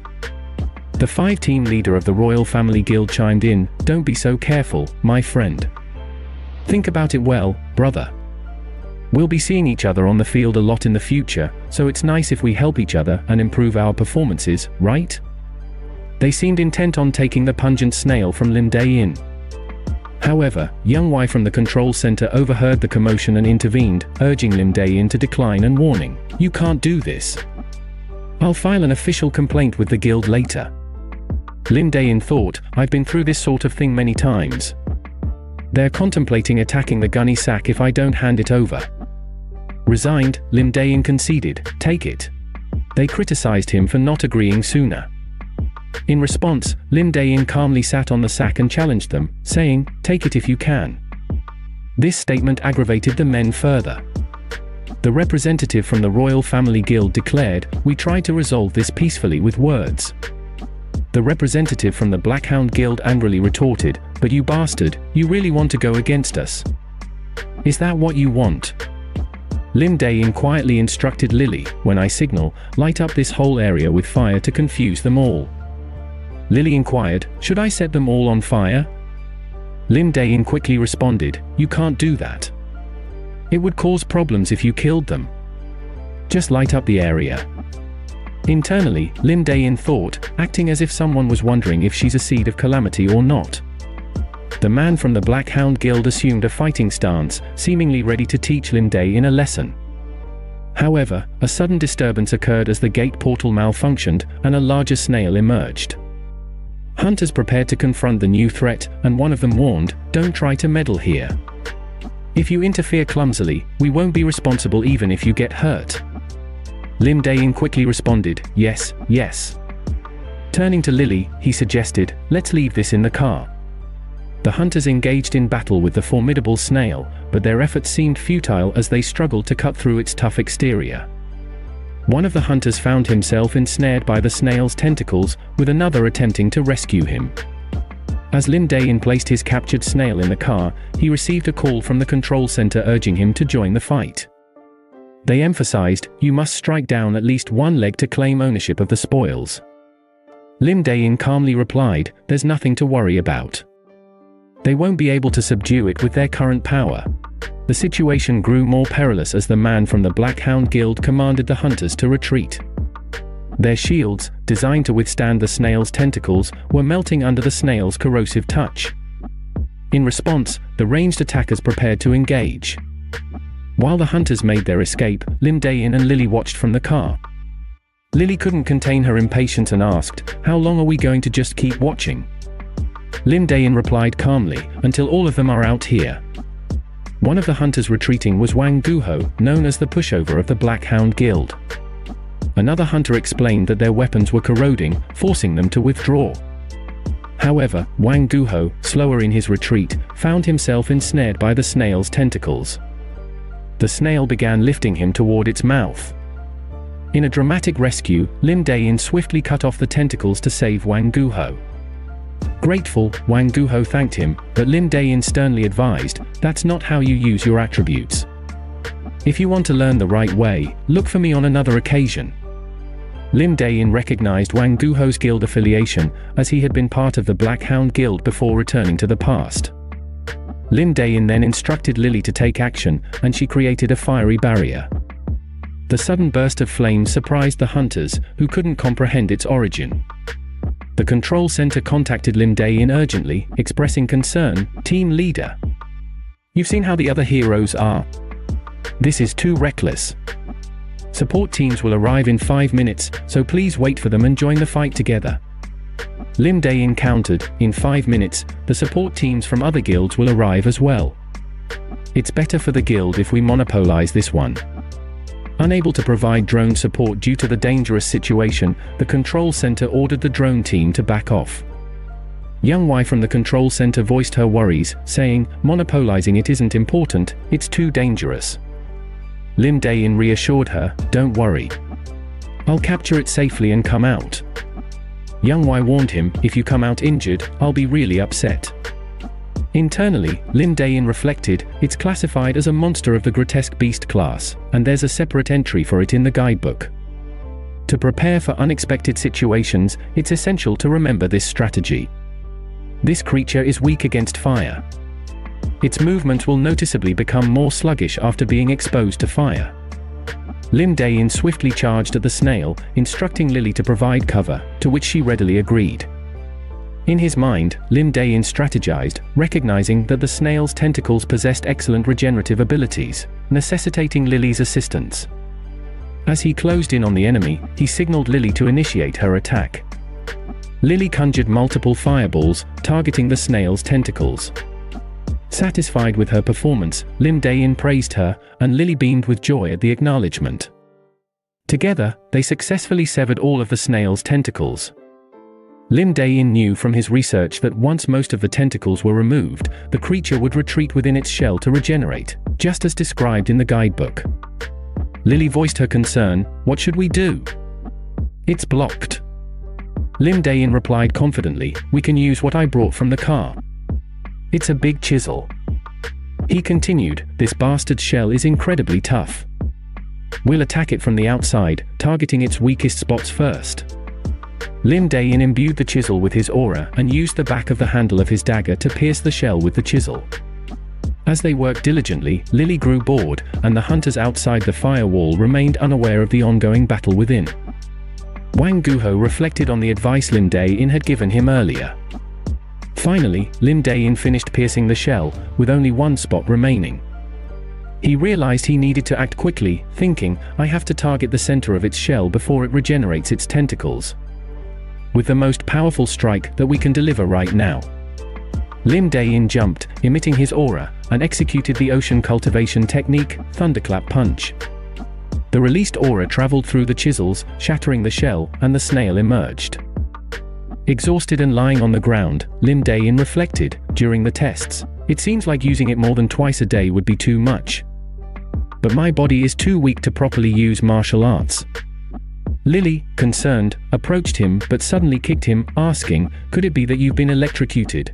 The 5-team leader of the Royal Family Guild chimed in, don't be so careful, my friend. Think about it well, brother. We'll be seeing each other on the field a lot in the future, so it's nice if we help each other and improve our performances, right? They seemed intent on taking the pungent snail from Lim Dae-In. However, Young Wai from the control center overheard the commotion and intervened, urging Lim Dae-In to decline and warning, "You can't do this. I'll file an official complaint with the guild later." Lim Dae-In thought, "I've been through this sort of thing many times. They're contemplating attacking the gunny sack if I don't hand it over." Resigned, Lim Dae-In conceded, "Take it." They criticized him for not agreeing sooner. In response, Lim Dae-In calmly sat on the sack and challenged them, saying, "Take it if you can." This statement aggravated the men further. The representative from the Royal Family Guild declared, "We tried to resolve this peacefully with words." The representative from the Blackhound Guild angrily retorted, "But you bastard, you really want to go against us? Is that what you want?" Lim Dae-In quietly instructed Lily, "When I signal, light up this whole area with fire to confuse them all." Lily inquired, "Should I set them all on fire?" Lim Dae-In quickly responded, "You can't do that. It would cause problems if you killed them. Just light up the area." Internally, Lim Dae-In thought, acting as if someone was wondering if she's a seed of calamity or not. The man from the Blackhound Guild assumed a fighting stance, seemingly ready to teach Lim Dae-In a lesson. However, a sudden disturbance occurred as the gate portal malfunctioned, and a larger snail emerged. Hunters prepared to confront the new threat, and one of them warned, "Don't try to meddle here. If you interfere clumsily, we won't be responsible even if you get hurt." Lim Dae-In quickly responded, "Yes, yes." Turning to Lily, he suggested, "Let's leave this in the car." The hunters engaged in battle with the formidable snail, but their efforts seemed futile as they struggled to cut through its tough exterior. One of the hunters found himself ensnared by the snail's tentacles, with another attempting to rescue him. As Lim Dae-In placed his captured snail in the car, he received a call from the control center urging him to join the fight. They emphasized, "You must strike down at least one leg to claim ownership of the spoils." Lim Dae-In calmly replied, "There's nothing to worry about. They won't be able to subdue it with their current power." The situation grew more perilous as the man from the Blackhound Guild commanded the hunters to retreat. Their shields, designed to withstand the snail's tentacles, were melting under the snail's corrosive touch. In response, the ranged attackers prepared to engage. While the hunters made their escape, Lim Dae-In and Lily watched from the car. Lily couldn't contain her impatience and asked, "How long are we going to just keep watching?" Lim Dae-In replied calmly, "Until all of them are out here." One of the hunters retreating was Wang Guho, known as the pushover of the Blackhound Guild. Another hunter explained that their weapons were corroding, forcing them to withdraw. However, Wang Guho, slower in his retreat, found himself ensnared by the snail's tentacles. The snail began lifting him toward its mouth. In a dramatic rescue, Lim Dae-In swiftly cut off the tentacles to save Wang Guho. Grateful, Wang Guho thanked him, but Lim Dae-In sternly advised, "That's not how you use your attributes. If you want to learn the right way, look for me on another occasion." Lim Dae-In recognized Wang Guho's guild affiliation, as he had been part of the Blackhound Guild before returning to the past. Lim Dae-In then instructed Lily to take action, and she created a fiery barrier. The sudden burst of flames surprised the hunters, who couldn't comprehend its origin. The control center contacted Lim Dae-In urgently, expressing concern, "Team leader, you've seen how the other heroes are. This is too reckless. Support teams will arrive in 5 minutes, so please wait for them and join the fight together." Lim Dae-In countered, "In 5 minutes, the support teams from other guilds will arrive as well. It's better for the guild if we monopolize this one." Unable to provide drone support due to the dangerous situation, the control center ordered the drone team to back off. Young Wai from the control center voiced her worries, saying, "Monopolizing it isn't important, it's too dangerous." Lim Dae-In reassured her, "Don't worry. I'll capture it safely and come out." Young Wai warned him, "If you come out injured, I'll be really upset." Internally, Lim Dae-In reflected, "It's classified as a monster of the grotesque beast class, and there's a separate entry for it in the guidebook. To prepare for unexpected situations, it's essential to remember this strategy. This creature is weak against fire. Its movement will noticeably become more sluggish after being exposed to fire. Lim Dae-In swiftly charged at the snail, instructing Lily to provide cover, to which she readily agreed. In his mind, Lim Dae-In strategized, recognizing that the snail's tentacles possessed excellent regenerative abilities, necessitating Lily's assistance. As he closed in on the enemy, he signaled Lily to initiate her attack. Lily conjured multiple fireballs, targeting the snail's tentacles. Satisfied with her performance, Lim Dae-In praised her, and Lily beamed with joy at the acknowledgement. Together, they successfully severed all of the snail's tentacles. Lim Dae-In knew from his research that once most of the tentacles were removed, the creature would retreat within its shell to regenerate, just as described in the guidebook. Lily voiced her concern, "What should we do?" "It's blocked." Lim Dae-In replied confidently, "We can use what I brought from the car. It's a big chisel." He continued, "This bastard's shell is incredibly tough. We'll attack it from the outside, targeting its weakest spots first." Lim Dae-In imbued the chisel with his aura and used the back of the handle of his dagger to pierce the shell with the chisel. As they worked diligently, Lily grew bored, and the hunters outside the firewall remained unaware of the ongoing battle within. Wang Guho reflected on the advice Lim Dae-In had given him earlier. Finally, Lim Dae-In finished piercing the shell, with only one spot remaining. He realized he needed to act quickly, thinking, "I have to target the center of its shell before it regenerates its tentacles. With the most powerful strike that we can deliver right now." Lim Dae-In jumped, emitting his aura, and executed the ocean cultivation technique, Thunderclap Punch. The released aura traveled through the chisels, shattering the shell, and the snail emerged. Exhausted and lying on the ground, Lim Dae-In reflected, during the tests, "It seems like using it more than twice a day would be too much. But my body is too weak to properly use martial arts." Lily, concerned, approached him but suddenly kicked him, asking, "Could it be that you've been electrocuted?"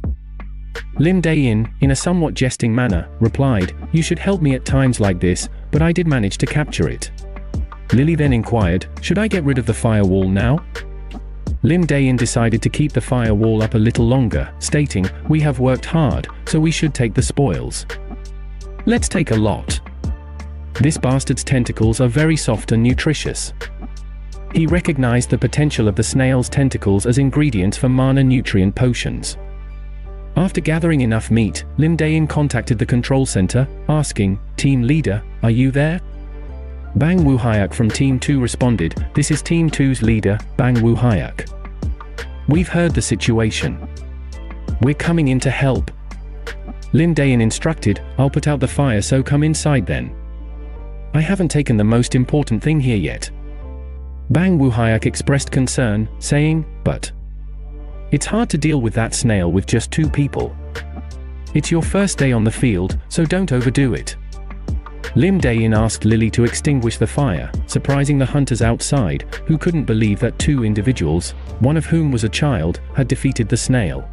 Lim Dae-In, in a somewhat jesting manner, replied, "You should help me at times like this, but I did manage to capture it." Lily then inquired, "Should I get rid of the firewall now?" Lim Dae-In decided to keep the firewall up a little longer, stating, "We have worked hard, so we should take the spoils. Let's take a lot. This bastard's tentacles are very soft and nutritious." He recognized the potential of the snail's tentacles as ingredients for mana nutrient potions. After gathering enough meat, Lim Dae-In contacted the control center, asking, "Team leader, are you there?" Bang Woo-Hyak from Team 2 responded, "This is Team 2's leader, Bang Woo-Hyak. We've heard the situation. We're coming in to help." Lim Dae-In instructed, "I'll put out the fire, so come inside then. I haven't taken the most important thing here yet." Bang Woo-Hyak expressed concern, saying, "But it's hard to deal with that snail with just 2 people. It's your first day on the field, so don't overdo it." Lim Dae-In asked Lily to extinguish the fire, surprising the hunters outside, who couldn't believe that 2 individuals, one of whom was a child, had defeated the snail.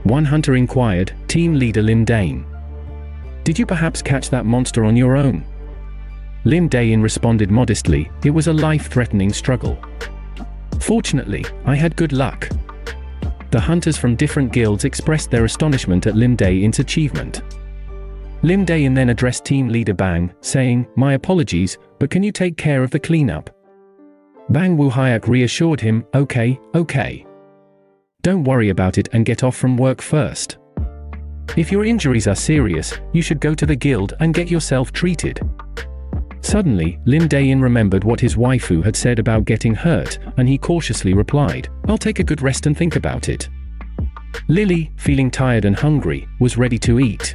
One hunter inquired, "Team leader Lim Dae-In, did you perhaps catch that monster on your own?" Lim Dae-In responded modestly, "It was a life-threatening struggle. Fortunately, I had good luck." The hunters from different guilds expressed their astonishment at Lim Dae-In's achievement. Lim Dae-In then addressed team leader Bang, saying, "My apologies, but can you take care of the cleanup?" Bang Woo-Hyak reassured him, Okay. Don't worry about it and get off from work first. If your injuries are serious, you should go to the guild and get yourself treated." Suddenly, Lim Dae-In remembered what his waifu had said about getting hurt, and he cautiously replied, "I'll take a good rest and think about it." Lily, feeling tired and hungry, was ready to eat.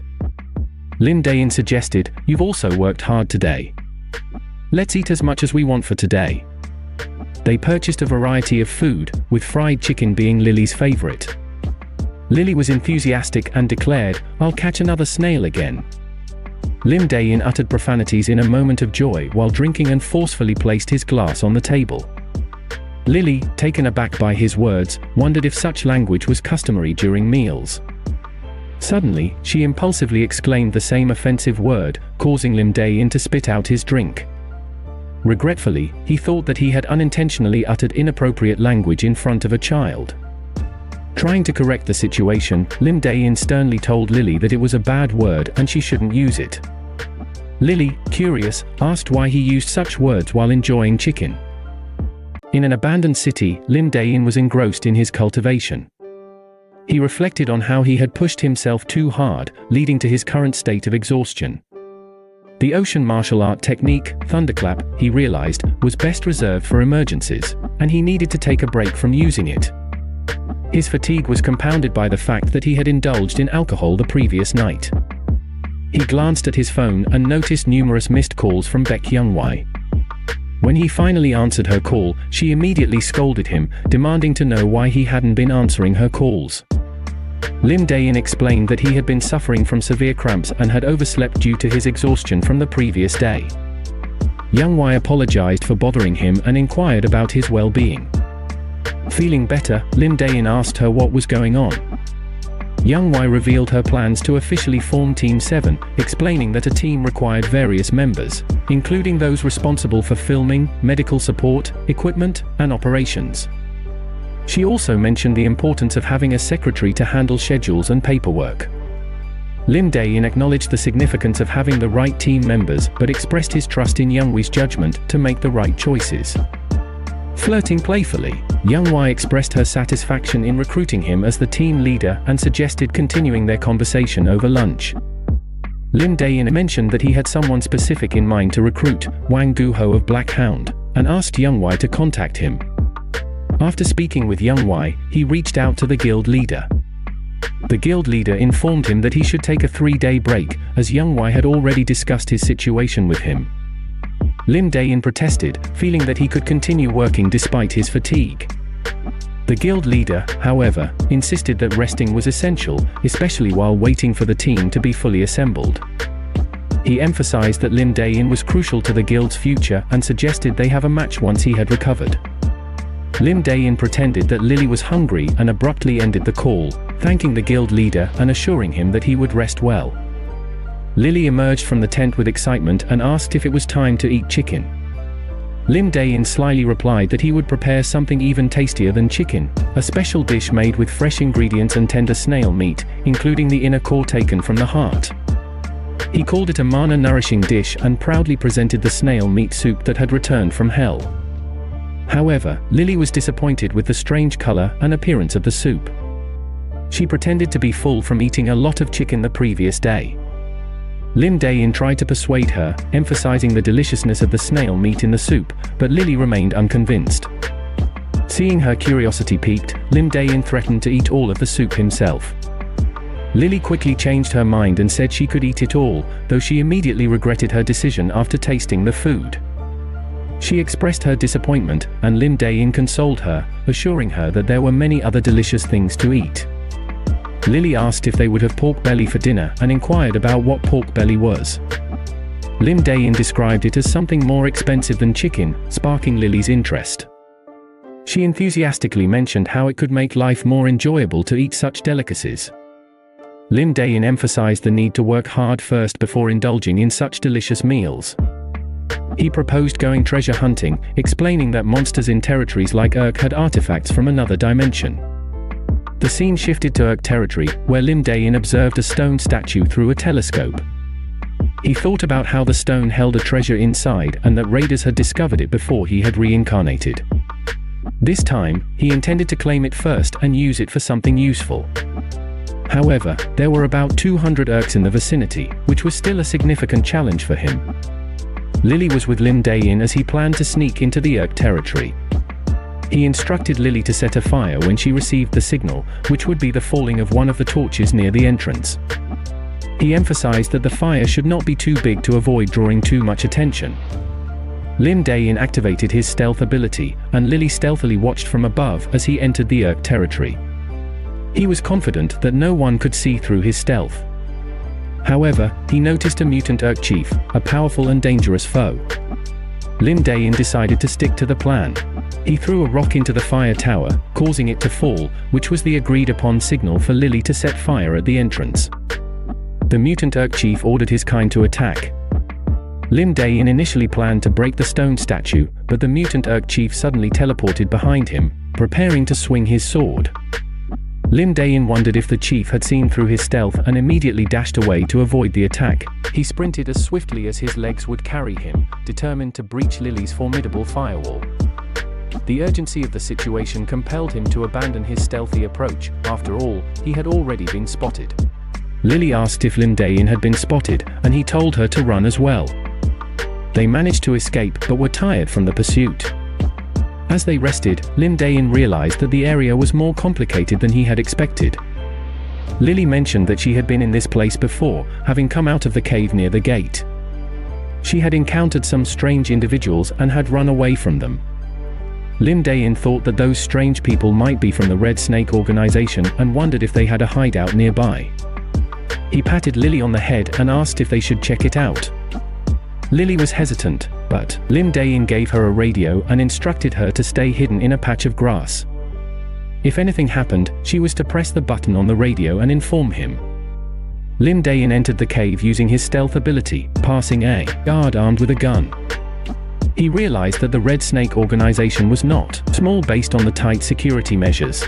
Lim Dae-In suggested, "You've also worked hard today. Let's eat as much as we want for today." They purchased a variety of food, with fried chicken being Lily's favorite. Lily was enthusiastic and declared, "I'll catch another snail again." Lim Dae-In uttered profanities in a moment of joy while drinking and forcefully placed his glass on the table. Lily, taken aback by his words, wondered if such language was customary during meals. Suddenly, she impulsively exclaimed the same offensive word, causing Lim Dae-In to spit out his drink. Regretfully, he thought that he had unintentionally uttered inappropriate language in front of a child. Trying to correct the situation, Lim Dae-In sternly told Lily that it was a bad word and she shouldn't use it. Lily, curious, asked why he used such words while enjoying chicken. In an abandoned city, Lim Dae-In was engrossed in his cultivation. He reflected on how he had pushed himself too hard, leading to his current state of exhaustion. The ocean martial art technique, thunderclap, he realized, was best reserved for emergencies, and he needed to take a break from using it. His fatigue was compounded by the fact that he had indulged in alcohol the previous night. He glanced at his phone and noticed numerous missed calls from Baek Young-wai. When he finally answered her call, she immediately scolded him, demanding to know why he hadn't been answering her calls. Lim Dae-In explained that he had been suffering from severe cramps and had overslept due to his exhaustion from the previous day. Young-wai apologized for bothering him and inquired about his well-being. Feeling better, Lim Dae-In asked her what was going on. Young-wai revealed her plans to officially form Team 7, explaining that a team required various members, including those responsible for filming, medical support, equipment, and operations. She also mentioned the importance of having a secretary to handle schedules and paperwork. Lim Dae-In acknowledged the significance of having the right team members but expressed his trust in Young-wai's judgment to make the right choices. Flirting playfully, Young-wai expressed her satisfaction in recruiting him as the team leader and suggested continuing their conversation over lunch. Lim Dae-In mentioned that he had someone specific in mind to recruit, Wang Gu-ho of Blackhound, and asked Young-wai to contact him. After speaking with Young-wai, he reached out to the guild leader. The guild leader informed him that he should take a 3-day break, as Young-wai had already discussed his situation with him. Lim Dae-In protested, feeling that he could continue working despite his fatigue. The guild leader, however, insisted that resting was essential, especially while waiting for the team to be fully assembled. He emphasized that Lim Dae-In was crucial to the guild's future and suggested they have a match once he had recovered. Lim Dae-In pretended that Lily was hungry and abruptly ended the call, thanking the guild leader and assuring him that he would rest well. Lily emerged from the tent with excitement and asked if it was time to eat chicken. Lim Dae-In slyly replied that he would prepare something even tastier than chicken, a special dish made with fresh ingredients and tender snail meat, including the inner core taken from the heart. He called it a mana-nourishing dish and proudly presented the snail meat soup that had returned from hell. However, Lily was disappointed with the strange color and appearance of the soup. She pretended to be full from eating a lot of chicken the previous day. Lim Dae-In tried to persuade her, emphasizing the deliciousness of the snail meat in the soup, but Lily remained unconvinced. Seeing her curiosity piqued, Lim Dae-In threatened to eat all of the soup himself. Lily quickly changed her mind and said she could eat it all, though she immediately regretted her decision after tasting the food. She expressed her disappointment, and Lim Dae-In consoled her, assuring her that there were many other delicious things to eat. Lily asked if they would have pork belly for dinner and inquired about what pork belly was. Lim Dae-In described it as something more expensive than chicken, sparking Lily's interest. She enthusiastically mentioned how it could make life more enjoyable to eat such delicacies. Lim Dae-In emphasized the need to work hard first before indulging in such delicious meals. He proposed going treasure hunting, explaining that monsters in territories like Urk had artifacts from another dimension. The scene shifted to Urk territory, where Lim Dae-In observed a stone statue through a telescope. He thought about how the stone held a treasure inside and that raiders had discovered it before he had reincarnated. This time, he intended to claim it first and use it for something useful. However, there were about 200 Urks in the vicinity, which was still a significant challenge for him. Lily was with Lim Dae-In as he planned to sneak into the Urk territory. He instructed Lily to set a fire when she received the signal, which would be the falling of one of the torches near the entrance. He emphasized that the fire should not be too big to avoid drawing too much attention. Lim Dae-In activated his stealth ability, and Lily stealthily watched from above as he entered the Urk territory. He was confident that no one could see through his stealth. However, he noticed a mutant Urk chief, a powerful and dangerous foe. Lim Dae-In decided to stick to the plan. He threw a rock into the fire tower, causing it to fall, which was the agreed-upon signal for Lily to set fire at the entrance. The mutant Urk chief ordered his kind to attack. Lim Dae-In initially planned to break the stone statue, but the mutant Urk chief suddenly teleported behind him, preparing to swing his sword. Lim Dae-In wondered if the chief had seen through his stealth and immediately dashed away to avoid the attack. He sprinted as swiftly as his legs would carry him, determined to breach Lily's formidable firewall. The urgency of the situation compelled him to abandon his stealthy approach. After all, he had already been spotted. Lily asked if Lim Dae-In had been spotted, and he told her to run as well. They managed to escape, but were tired from the pursuit. As they rested, Lim Dae-In realized that the area was more complicated than he had expected. Lily mentioned that she had been in this place before, having come out of the cave near the gate. She had encountered some strange individuals and had run away from them. Lim Dae-In thought that those strange people might be from the Red Snake organization and wondered if they had a hideout nearby. He patted Lily on the head and asked if they should check it out. Lily was hesitant, but Lim Dae-In gave her a radio and instructed her to stay hidden in a patch of grass. If anything happened, she was to press the button on the radio and inform him. Lim Dae-In entered the cave using his stealth ability, passing a guard armed with a gun. He realized that the Red Snake organization was not small based on the tight security measures.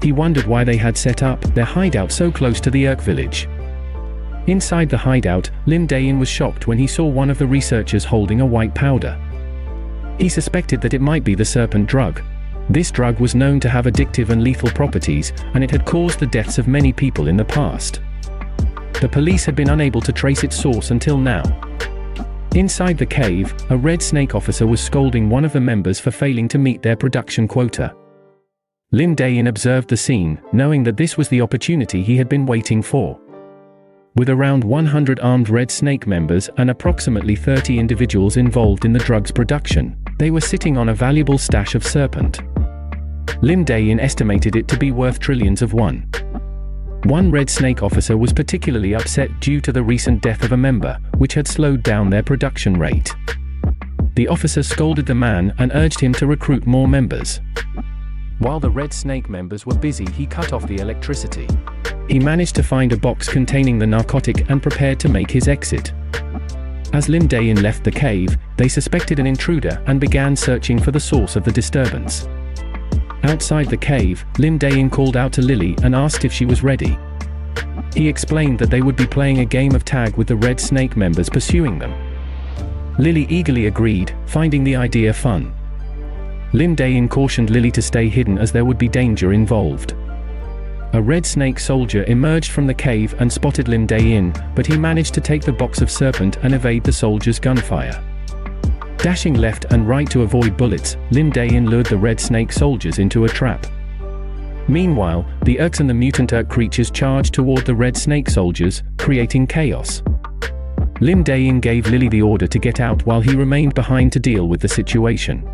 He wondered why they had set up their hideout so close to the Urk village. Inside the hideout, Lim Dae-In was shocked when he saw one of the researchers holding a white powder. He suspected that it might be the serpent drug. This drug was known to have addictive and lethal properties, and it had caused the deaths of many people in the past. The police had been unable to trace its source until now. Inside the cave, a Red Snake officer was scolding one of the members for failing to meet their production quota. Lim Dae-In observed the scene, knowing that this was the opportunity he had been waiting for. With around 100 armed Red Snake members and approximately 30 individuals involved in the drug's production, they were sitting on a valuable stash of serpent. Lim Dae-In estimated it to be worth trillions of won. One Red Snake officer was particularly upset due to the recent death of a member, which had slowed down their production rate. The officer scolded the man and urged him to recruit more members. While the Red Snake members were busy, he cut off the electricity. He managed to find a box containing the narcotic and prepared to make his exit. As Lim Dae-In left the cave, they suspected an intruder and began searching for the source of the disturbance. Outside the cave, Lim Dae-In called out to Lily and asked if she was ready. He explained that they would be playing a game of tag with the Red Snake members pursuing them. Lily eagerly agreed, finding the idea fun. Lim Dae-In cautioned Lily to stay hidden as there would be danger involved. A Red Snake soldier emerged from the cave and spotted Lim Dae-In, but he managed to take the box of serpent and evade the soldier's gunfire. Dashing left and right to avoid bullets, Lim Dae-In lured the Red Snake soldiers into a trap. Meanwhile, the Urks and the mutant Urk creatures charged toward the Red Snake soldiers, creating chaos. Lim Dae-In gave Lily the order to get out while he remained behind to deal with the situation.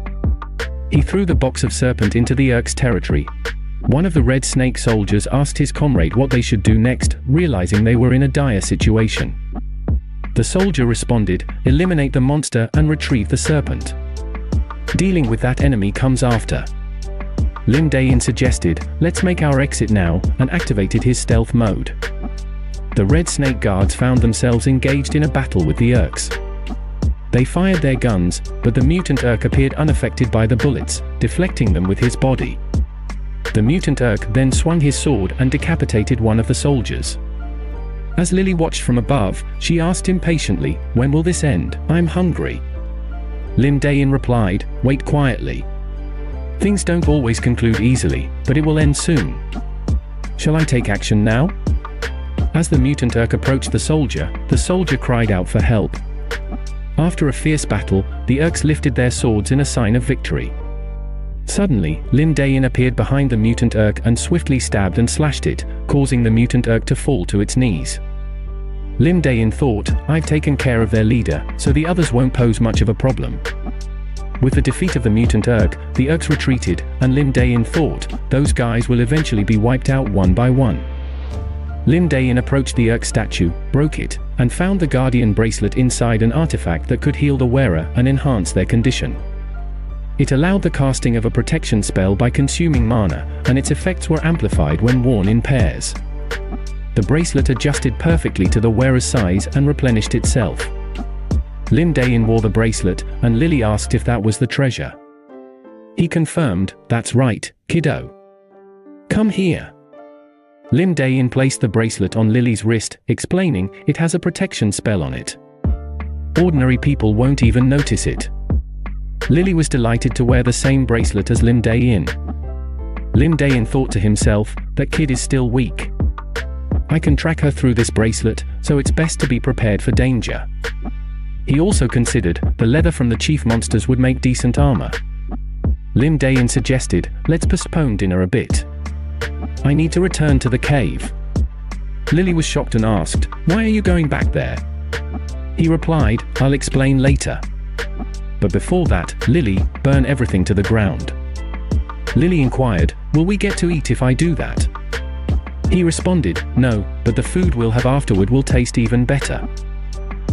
He threw the box of serpent into the Urk's territory. One of the Red Snake soldiers asked his comrade what they should do next, realizing they were in a dire situation. The soldier responded, "Eliminate the monster and retrieve the serpent. Dealing with that enemy comes after." Lim Dae-In suggested, "Let's make our exit now," and activated his stealth mode. The Red Snake guards found themselves engaged in a battle with the Urks. They fired their guns, but the mutant Urk appeared unaffected by the bullets, deflecting them with his body. The mutant Urk then swung his sword and decapitated one of the soldiers. As Lily watched from above, she asked impatiently, "When will this end? I'm hungry." Lim Dae-In replied, "Wait quietly. Things don't always conclude easily, but it will end soon. Shall I take action now?" As the mutant Urk approached the soldier cried out for help. After a fierce battle, the Urks lifted their swords in a sign of victory. Suddenly, Lim Dae-In appeared behind the mutant Urk and swiftly stabbed and slashed it, causing the mutant Urk to fall to its knees. Lim Dae-In thought, "I've taken care of their leader, so the others won't pose much of a problem." With the defeat of the mutant Urk, the Urks retreated, and Lim Dae-In thought, "Those guys will eventually be wiped out one by one." Lim Dae-In approached the Urk statue, broke it, and found the Guardian bracelet inside an artifact that could heal the wearer and enhance their condition. It allowed the casting of a protection spell by consuming mana, and its effects were amplified when worn in pairs. The bracelet adjusted perfectly to the wearer's size and replenished itself. Lim Dae-In wore the bracelet, and Lily asked if that was the treasure. He confirmed, "That's right, kiddo. Come here." Lim Dae-In placed the bracelet on Lily's wrist, explaining it has a protection spell on it. Ordinary people won't even notice it. Lily was delighted to wear the same bracelet as Lim Dae-In. Lim Dae-In thought to himself, that kid is still weak. I can track her through this bracelet, so it's best to be prepared for danger. He also considered, the leather from the chief monsters would make decent armor. Lim Dae-In suggested, let's postpone dinner a bit. I need to return to the cave. Lily was shocked and asked, why are you going back there? He replied, I'll explain later. But before that, Lily, burn everything to the ground. Lily inquired, will we get to eat if I do that? He responded, no, but the food we'll have afterward will taste even better.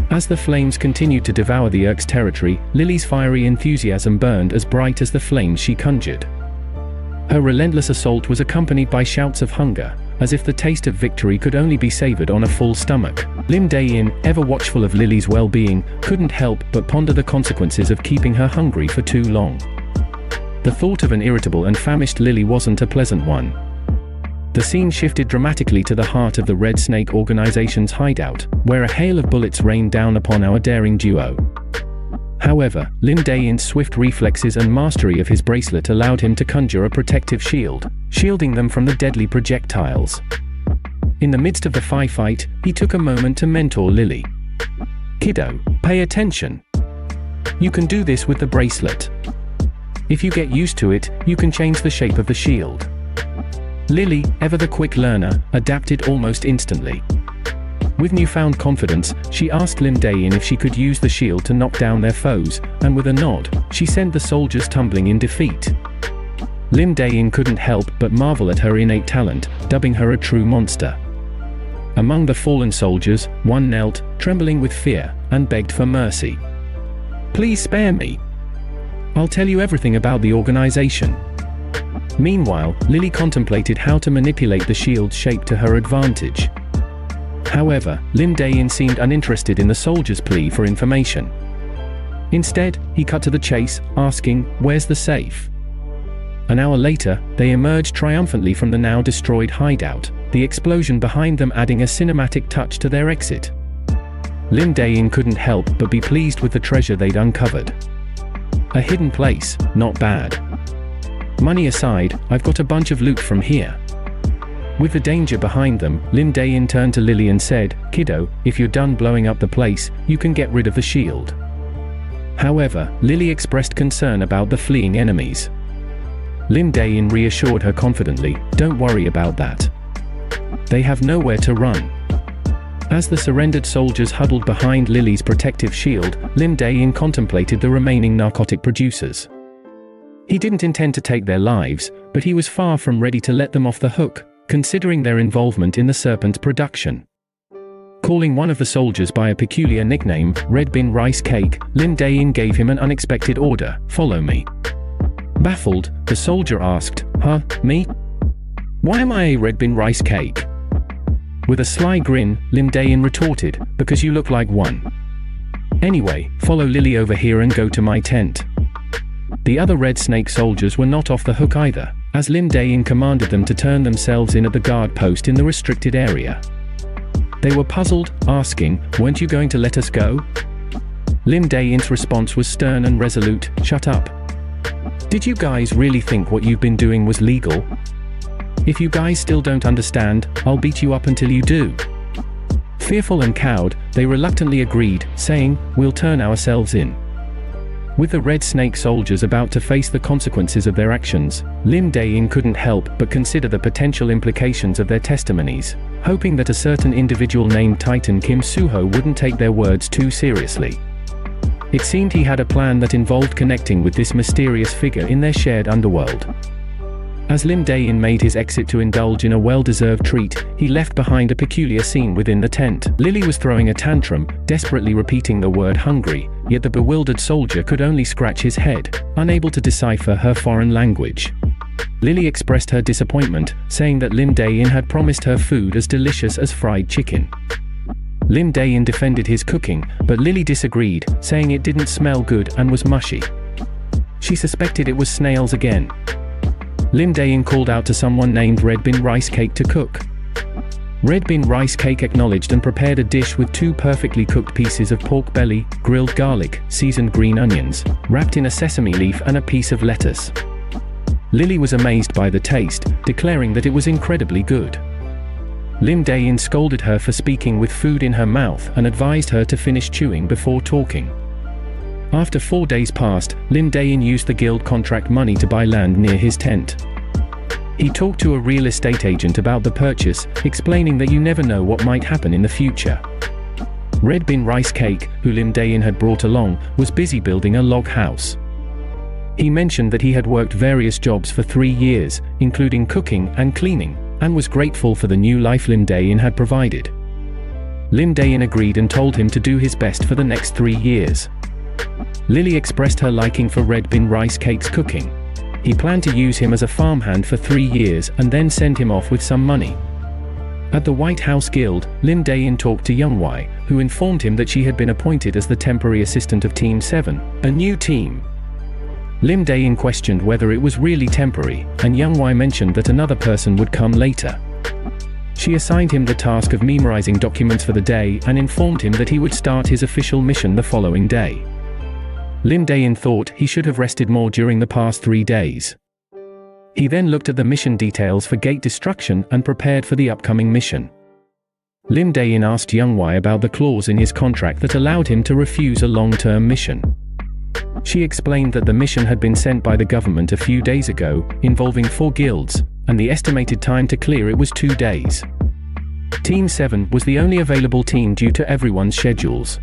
As the flames continued to devour the Urk's territory, Lily's fiery enthusiasm burned as bright as the flames she conjured. Her relentless assault was accompanied by shouts of hunger, as if the taste of victory could only be savored on a full stomach. Lim Dae-In, ever watchful of Lily's well-being, couldn't help but ponder the consequences of keeping her hungry for too long. The thought of an irritable and famished Lily wasn't a pleasant one. The scene shifted dramatically to the heart of the Red Snake organization's hideout, where a hail of bullets rained down upon our daring duo. However, Lim Dae-In's swift reflexes and mastery of his bracelet allowed him to conjure a protective shield, shielding them from the deadly projectiles. In the midst of the fight, he took a moment to mentor Lily. Kiddo, pay attention. You can do this with the bracelet. If you get used to it, you can change the shape of the shield. Lily, ever the quick learner, adapted almost instantly. With newfound confidence, she asked Lim Dae-In if she could use the shield to knock down their foes, and with a nod, she sent the soldiers tumbling in defeat. Lim Dae-In couldn't help but marvel at her innate talent, dubbing her a true monster. Among the fallen soldiers, one knelt, trembling with fear, and begged for mercy. Please spare me. I'll tell you everything about the organization. Meanwhile, Lily contemplated how to manipulate the shield's shape to her advantage. However, Lim Dae-In seemed uninterested in the soldier's plea for information. Instead, he cut to the chase, asking, where's the safe? An hour later, they emerged triumphantly from the now destroyed hideout, the explosion behind them adding a cinematic touch to their exit. Lim Dae-In couldn't help but be pleased with the treasure they'd uncovered. A hidden place, not bad. Money aside, I've got a bunch of loot from here. With the danger behind them, Lim Dae-In turned to Lily and said, kiddo, if you're done blowing up the place, you can get rid of the shield. However, Lily expressed concern about the fleeing enemies. Lim Dae-In reassured her confidently, don't worry about that. They have nowhere to run. As the surrendered soldiers huddled behind Lily's protective shield, Lim Dae-In contemplated the remaining narcotic producers. He didn't intend to take their lives, but he was far from ready to let them off the hook, considering their involvement in the serpent production. Calling one of the soldiers by a peculiar nickname, Red Bean Rice Cake, Lim Dae-In gave him an unexpected order, follow me. Baffled, the soldier asked, huh, me? Why am I a Red Bean Rice Cake? With a sly grin, Lim Dae-In retorted, because you look like one. Anyway, follow Lily over here and go to my tent. The other Red Snake soldiers were not off the hook either, as Lim Dae-In commanded them to turn themselves in at the guard post in the restricted area. They were puzzled, asking, weren't you going to let us go? Lim Dae-In's response was stern and resolute, shut up. Did you guys really think what you've been doing was legal? If you guys still don't understand, I'll beat you up until you do. Fearful and cowed, they reluctantly agreed, saying, we'll turn ourselves in. With the Red Snake soldiers about to face the consequences of their actions, Lim Dae-In couldn't help but consider the potential implications of their testimonies, hoping that a certain individual named Titan Kim Soo-ho wouldn't take their words too seriously. It seemed he had a plan that involved connecting with this mysterious figure in their shared underworld. As Lim Dae-In made his exit to indulge in a well-deserved treat, he left behind a peculiar scene within the tent. Lily was throwing a tantrum, desperately repeating the word hungry, yet the bewildered soldier could only scratch his head, unable to decipher her foreign language. Lily expressed her disappointment, saying that Lim Dae-In had promised her food as delicious as fried chicken. Lim Dae-In defended his cooking, but Lily disagreed, saying it didn't smell good and was mushy. She suspected it was snails again. Lim Dae-In called out to someone named Red Bean Rice Cake to cook. Red Bean Rice Cake acknowledged and prepared a dish with 2 perfectly cooked pieces of pork belly, grilled garlic, seasoned green onions, wrapped in a sesame leaf and a piece of lettuce. Lily was amazed by the taste, declaring that it was incredibly good. Lim Dae-In scolded her for speaking with food in her mouth and advised her to finish chewing before talking. After 4 days passed, Lim Dae-In used the guild contract money to buy land near his tent. He talked to a real estate agent about the purchase, explaining that you never know what might happen in the future. Red Bean Rice Cake, who Lim Dae-In had brought along, was busy building a log house. He mentioned that he had worked various jobs for 3 years, including cooking and cleaning, and was grateful for the new life Lim Dae-In had provided. Lim Dae-In agreed and told him to do his best for the next 3 years. Lily expressed her liking for Red Bean Rice Cake's cooking. He planned to use him as a farmhand for 3 years and then send him off with some money. At the White House Guild, Lim Dae-In talked to Young Wai, who informed him that she had been appointed as the temporary assistant of Team 7, a new team. Lim Dae-In questioned whether it was really temporary, and Young Wai mentioned that another person would come later. She assigned him the task of memorizing documents for the day and informed him that he would start his official mission the following day. Lim Dae-In thought he should have rested more during the past 3 days. He then looked at the mission details for gate destruction and prepared for the upcoming mission. Lim Dae-In asked Young Wai about the clause in his contract that allowed him to refuse a long-term mission. She explained that the mission had been sent by the government a few days ago, involving 4 guilds, and the estimated time to clear it was 2 days. Team 7 was the only available team due to everyone's schedules.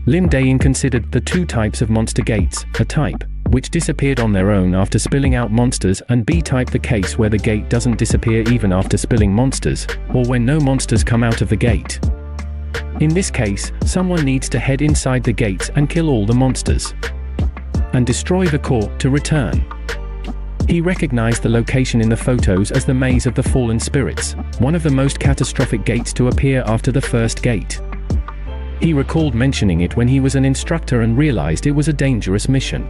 Lim Dae-In considered the 2 types of monster gates, a type, which disappeared on their own after spilling out monsters, and B-type, the case where the gate doesn't disappear even after spilling monsters, or when no monsters come out of the gate. In this case, someone needs to head inside the gates and kill all the monsters, and destroy the core to return. He recognized the location in the photos as the Maze of the Fallen Spirits, one of the most catastrophic gates to appear after the first gate. He recalled mentioning it when he was an instructor and realized it was a dangerous mission.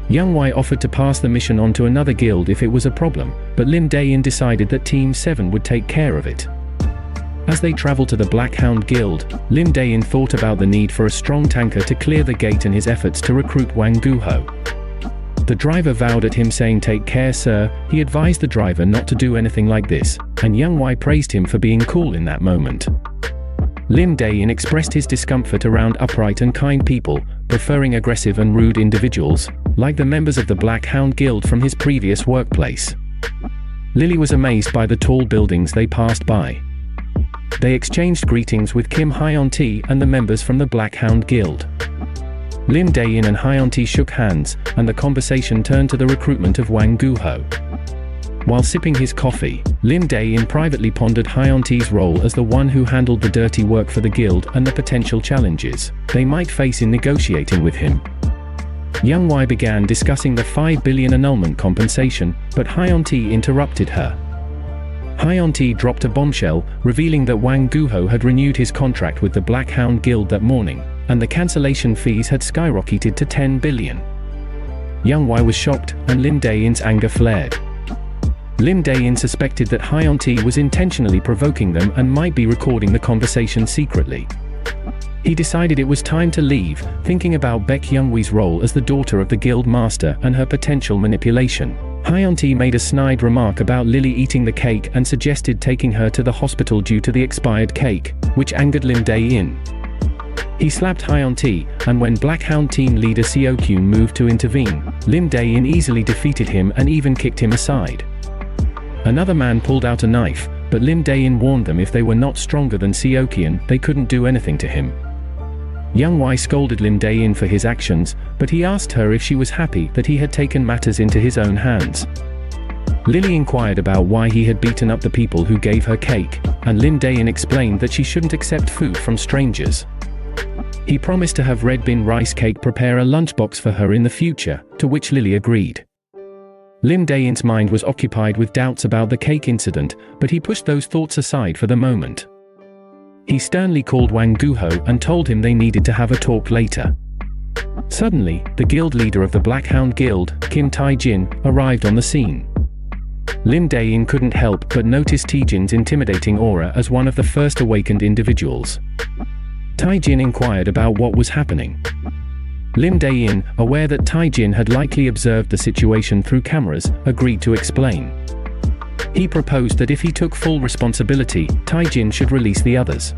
Young Wai offered to pass the mission on to another guild if it was a problem, but Lim Dae-In decided that Team 7 would take care of it. As they traveled to the Blackhound Guild, Lim Dae-In thought about the need for a strong tanker to clear the gate and his efforts to recruit Wang Guho. The driver vowed at him, saying, "Take care, sir." He advised the driver not to do anything like this, and Young Wai praised him for being cool in that moment. Lim Dae-In expressed his discomfort around upright and kind people, preferring aggressive and rude individuals, like the members of the Blackhound Guild from his previous workplace. Lily was amazed by the tall buildings they passed by. They exchanged greetings with Kim Hyun-T and the members from the Blackhound Guild. Lim Dae-In and Hyun-T shook hands, and the conversation turned to the recruitment of Wang Guho. While sipping his coffee, Lim Dae-In privately pondered Hyun-T's role as the one who handled the dirty work for the guild and the potential challenges they might face in negotiating with him. Young Wai began discussing the 5 billion annulment compensation, but Hyun-T interrupted her. Hyun-T dropped a bombshell, revealing that Wang Guho had renewed his contract with the Blackhound Guild that morning, and the cancellation fees had skyrocketed to 10 billion. Young Wai was shocked, and Lim Dae-In's anger flared. Lim Dae-In suspected that Hyun-T was intentionally provoking them and might be recording the conversation secretly. He decided it was time to leave, thinking about Baek Young-Wee's role as the daughter of the guild master and her potential manipulation. Hyun-T made a snide remark about Lily eating the cake and suggested taking her to the hospital due to the expired cake, which angered Lim Dae-In. He slapped Hyun-T, and when Blackhound team leader Seo-Kyun moved to intervene, Lim Dae-In easily defeated him and even kicked him aside. Another man pulled out a knife, but Lim Dae-In warned them if they were not stronger than Seo-Kyun, they couldn't do anything to him. Young Wai scolded Lim Dae-In for his actions, but he asked her if she was happy that he had taken matters into his own hands. Lily inquired about why he had beaten up the people who gave her cake, and Lim Dae-In explained that she shouldn't accept food from strangers. He promised to have Red Bean Rice Cake prepare a lunchbox for her in the future, to which Lily agreed. Lim Dae-In's mind was occupied with doubts about the cake incident, but he pushed those thoughts aside for the moment. He sternly called Wang Guho and told him they needed to have a talk later. Suddenly, the guild leader of the Blackhound Guild, Kim Tae-jin, arrived on the scene. Lim Dae-In couldn't help but notice Taejin's intimidating aura as one of the first awakened individuals. Taejin inquired about what was happening. Lim Dae-In, aware that Taejin had likely observed the situation through cameras, agreed to explain. He proposed that if he took full responsibility, Taejin should release the others.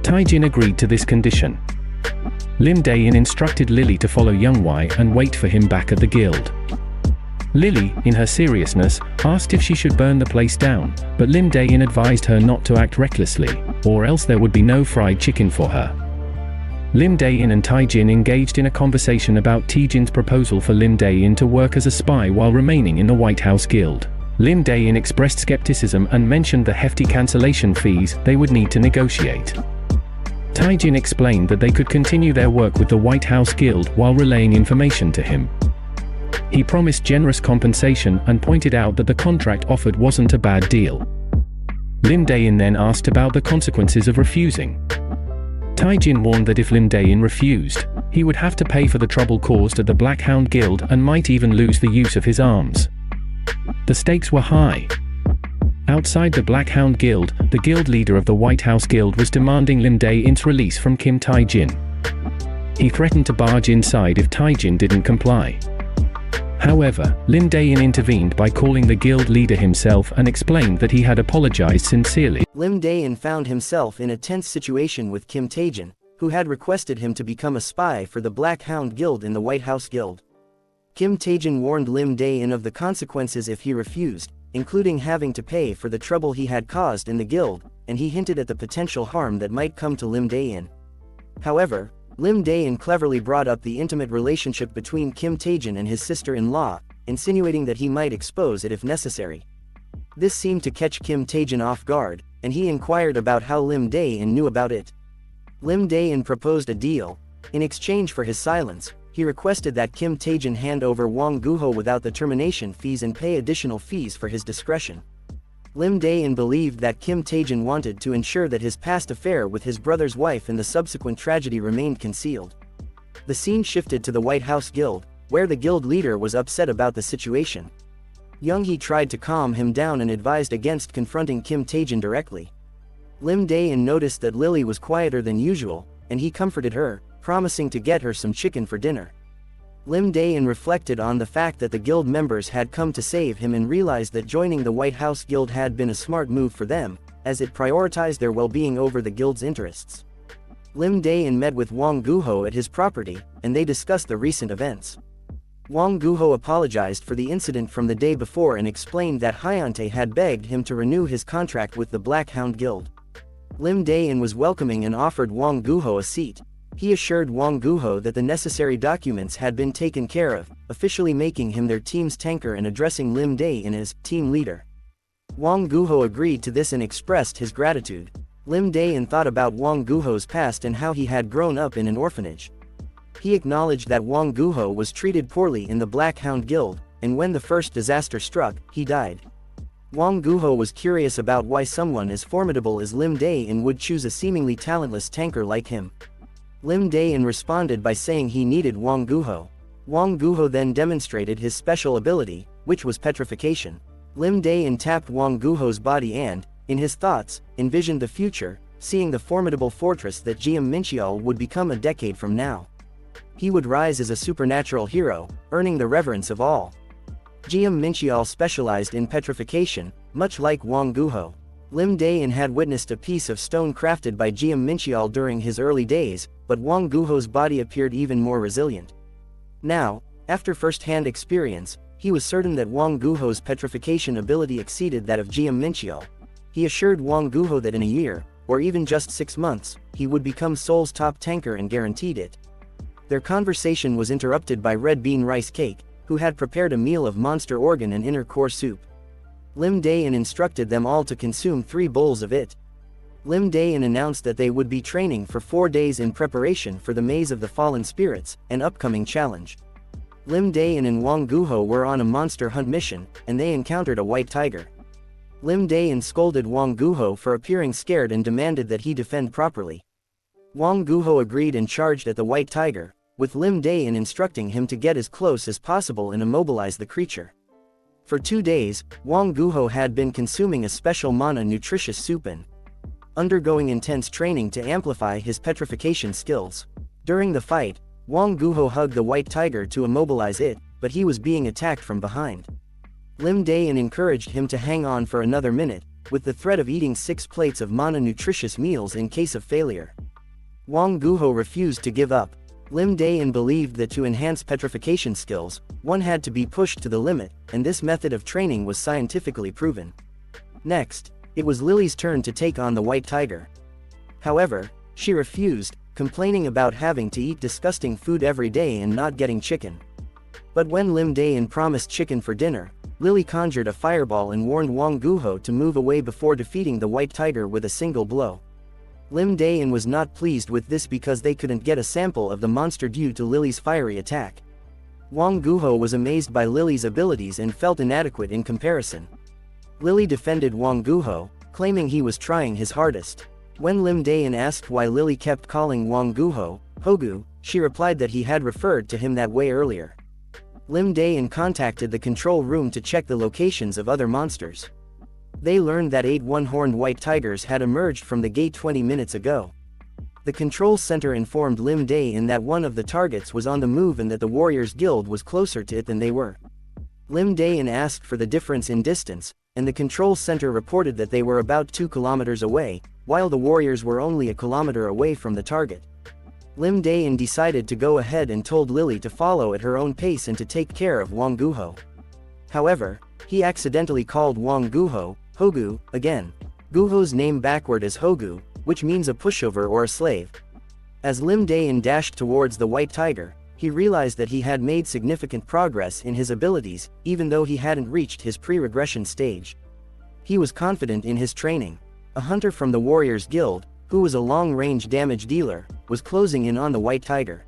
Taejin agreed to this condition. Lim Dae-In instructed Lily to follow Youngwei and wait for him back at the guild. Lily, in her seriousness, asked if she should burn the place down, but Lim Dae-In advised her not to act recklessly, or else there would be no fried chicken for her. Lim Dae-In and Taejin engaged in a conversation about Taejin's proposal for Lim Dae-In to work as a spy while remaining in the White House Guild. Lim Dae-In expressed skepticism and mentioned the hefty cancellation fees they would need to negotiate. Taejin explained that they could continue their work with the White House Guild while relaying information to him. He promised generous compensation and pointed out that the contract offered wasn't a bad deal. Lim Dae-In then asked about the consequences of refusing. Taejin warned that if Lim Dae-In refused, he would have to pay for the trouble caused at the Blackhound Guild and might even lose the use of his arms. The stakes were high. Outside the Blackhound Guild, the guild leader of the White House Guild was demanding Lim Dae-In's release from Kim Taejin. He threatened to barge inside if Taejin didn't comply. However, Lim Dae-In intervened by calling the guild leader himself and explained that he had apologized sincerely. Lim Dae-In found himself in a tense situation with Kim Taejin, who had requested him to become a spy for the Blackhound Guild in the White House Guild. Kim Taejin warned Lim Dae-In of the consequences if he refused, including having to pay for the trouble he had caused in the guild, and he hinted at the potential harm that might come to Lim Dae-In. However, Lim Dae-In cleverly brought up the intimate relationship between Kim Taejin and his sister-in-law, insinuating that he might expose it if necessary. This seemed to catch Kim Taejin off guard, and he inquired about how Lim Dae-In knew about it. Lim Dae-In proposed a deal. In exchange for his silence, he requested that Kim Taejin hand over Wang Guho without the termination fees and pay additional fees for his discretion. Lim Dae-In believed that Kim Taejin wanted to ensure that his past affair with his brother's wife and the subsequent tragedy remained concealed. The scene shifted to the White House Guild, where the guild leader was upset about the situation. Young-hee tried to calm him down and advised against confronting Kim Taejin directly. Lim Dae-In noticed that Lily was quieter than usual, and he comforted her, promising to get her some chicken for dinner. Lim Dae-In reflected on the fact that the guild members had come to save him and realized that joining the White House Guild had been a smart move for them, as it prioritized their well-being over the guild's interests. Lim Dae-In met with Wang Guho at his property, and they discussed the recent events. Wang Guho apologized for the incident from the day before and explained that Hyuntae had begged him to renew his contract with the Blackhound Guild. Lim Dae-In was welcoming and offered Wang Guho a seat. He assured Wang Guho that the necessary documents had been taken care of, officially making him their team's tanker and addressing Lim Dae-In as team leader. Wang Guho agreed to this and expressed his gratitude. Lim Dae-In thought about Wang Guho's past and how he had grown up in an orphanage. He acknowledged that Wang Guho was treated poorly in the Blackhound Guild, and when the first disaster struck, he died. Wang Guho was curious about why someone as formidable as Lim Dae-In would choose a seemingly talentless tanker like him. Lim Dae-In responded by saying he needed Wang Guho. Wang Guho then demonstrated his special ability, which was petrification. Lim Dae-In tapped Wang Guho's body and, in his thoughts, envisioned the future, seeing the formidable fortress that Jiam Mincheol would become a decade from now. He would rise as a supernatural hero, earning the reverence of all. Jiam Mincheol specialized in petrification, much like Wang Guho. Lim Dae-In had witnessed a piece of stone crafted by Jiam Mincheol during his early days, but Wang Guho's body appeared even more resilient. Now, after first-hand experience, he was certain that Wang Guho's petrification ability exceeded that of Jiam Mincheol. He assured Wang Guho that in a year, or even just 6 months, he would become Seoul's top tanker and guaranteed it. Their conversation was interrupted by Red Bean Rice Cake, who had prepared a meal of monster organ and inner core soup. Lim Dae-In instructed them all to consume 3 bowls of it. Lim Dae-In announced that they would be training for 4 days in preparation for the Maze of the Fallen Spirits, an upcoming challenge. Lim Dae-In and Wang Guho were on a monster hunt mission, and they encountered a white tiger. Lim Dae-In scolded Wang Guho for appearing scared and demanded that he defend properly. Wang Guho agreed and charged at the white tiger, with Lim Dae-In instructing him to get as close as possible and immobilize the creature. For 2 days, Wang Guho had been consuming a special mana nutritious soup and undergoing intense training to amplify his petrification skills. During the fight, Wang Guho hugged the white tiger to immobilize it, but he was being attacked from behind. Lim Dae-In encouraged him to hang on for another minute, with the threat of eating 6 plates of mana nutritious meals in case of failure. Wang Guho refused to give up. Lim Dae-In believed that to enhance petrification skills, one had to be pushed to the limit, and this method of training was scientifically proven. Next, it was Lily's turn to take on the white tiger. However, she refused, complaining about having to eat disgusting food every day and not getting chicken. But when Lim Dae-In promised chicken for dinner, Lily conjured a fireball and warned Wang Guho to move away before defeating the white tiger with a single blow. Lim Dae-In was not pleased with this because they couldn't get a sample of the monster due to Lily's fiery attack. Wang Guho was amazed by Lily's abilities and felt inadequate in comparison. Lily defended Wang Guho, claiming he was trying his hardest. When Lim Dae-In asked why Lily kept calling Wang Guho Hogu, she replied that he had referred to him that way earlier. Lim Dae-In contacted the control room to check the locations of other monsters. They learned that 8 one-horned white tigers had emerged from the gate 20 minutes ago. The control center informed Lim Dae-In that one of the targets was on the move and that the Warriors Guild was closer to it than they were. Lim Dae-In asked for the difference in distance, and the control center reported that they were about 2 kilometers away, while the Warriors were only a kilometer away from the target. Lim Dae-In decided to go ahead and told Lily to follow at her own pace and to take care of Wang Guho. However, he accidentally called Wang Guho Hogu again. Guho's name backward is Hogu, which means a pushover or a slave. As Lim Dae-In dashed towards the white tiger, he realized that he had made significant progress in his abilities, even though he hadn't reached his pre-regression stage. He was confident in his training. A hunter from the Warriors Guild, who was a long-range damage dealer, was closing in on the white tiger.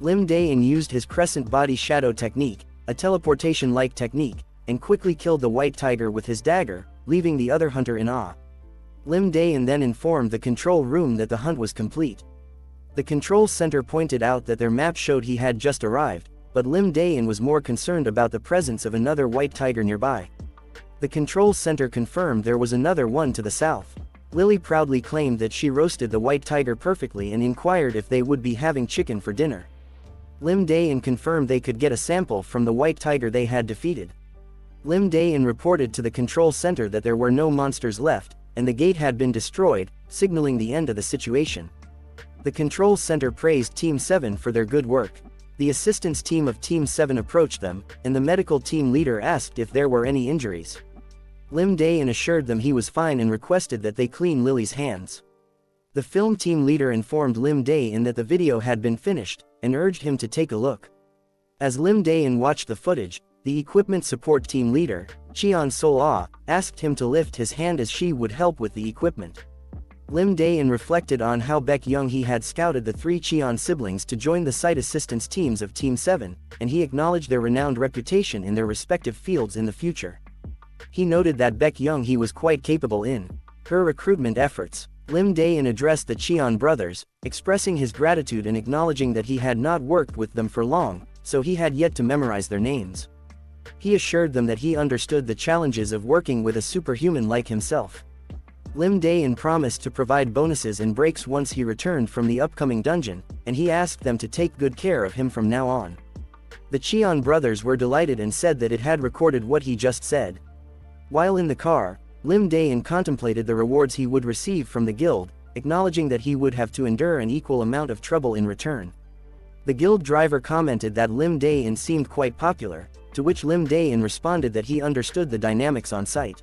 Lim Dae-In used his crescent body shadow technique, a teleportation-like technique, and quickly killed the white tiger with his dagger, leaving the other hunter in awe. Lim Dae-In then informed the control room that the hunt was complete. The control center pointed out that their map showed he had just arrived, but Lim Dae-In was more concerned about the presence of another white tiger nearby. The control center confirmed there was another one to the south. Lily proudly claimed that she roasted the white tiger perfectly and inquired if they would be having chicken for dinner. Lim Dae-In confirmed they could get a sample from the white tiger they had defeated. Lim Dae-In reported to the control center that there were no monsters left, and the gate had been destroyed, signaling the end of the situation. The control center praised Team 7 for their good work. The assistance team of Team 7 approached them, and the medical team leader asked if there were any injuries. Lim Dae-In assured them he was fine and requested that they clean Lily's hands. The film team leader informed Lim Dae-In that the video had been finished, and urged him to take a look. As Lim Dae-In watched the footage, the equipment support team leader, Cheon Sol-Ah, asked him to lift his hand as she would help with the equipment. Lim Dae-In reflected on how Baek Young-hee had scouted the 3 Cheon siblings to join the site assistance teams of Team 7, and he acknowledged their renowned reputation in their respective fields in the future. He noted that Baek Young-hee was quite capable in her recruitment efforts. Lim Dae-In addressed the Cheon brothers, expressing his gratitude and acknowledging that he had not worked with them for long, so he had yet to memorize their names. He assured them that he understood the challenges of working with a superhuman like himself. Lim Dae-In promised to provide bonuses and breaks once he returned from the upcoming dungeon, and he asked them to take good care of him from now on. The Cheon brothers were delighted and said that it had recorded what he just said. While in the car, Lim Dae-In contemplated the rewards he would receive from the guild, acknowledging that he would have to endure an equal amount of trouble in return. The guild driver commented that Lim Dae-In seemed quite popular, to which Lim Dae-In responded that he understood the dynamics on site.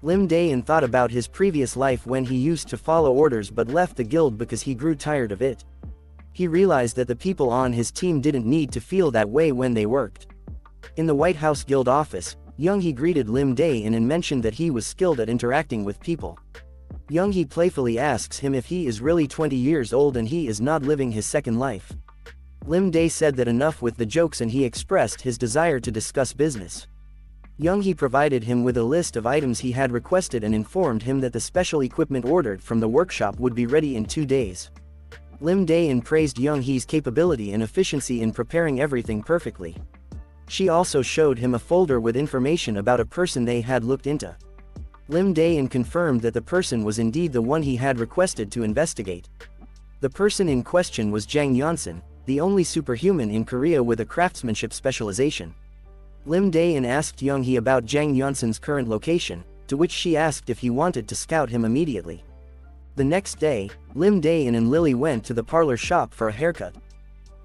Lim Dae-In thought about his previous life when he used to follow orders but left the guild because he grew tired of it. He realized that the people on his team didn't need to feel that way when they worked. In the White House Guild office, Young-hee greeted Lim Dae-In and mentioned that he was skilled at interacting with people. Young-hee playfully asks him if he is really 20 years old and he is not living his second life. Lim Dae said that enough with the jokes and he expressed his desire to discuss business. Young-hee provided him with a list of items he had requested and informed him that the special equipment ordered from the workshop would be ready in 2 days. Lim Dae-In praised Young-hee's capability and efficiency in preparing everything perfectly. She also showed him a folder with information about a person they had looked into. Lim Dae-In confirmed that the person was indeed the one he had requested to investigate. The person in question was Jang Yeonsun, the only superhuman in Korea with a craftsmanship specialization. Lim Dae-In asked Young-hee about Jang Yeonsun's current location, to which she asked if he wanted to scout him immediately. The next day, Lim Dae-In and Lily went to the parlor shop for a haircut.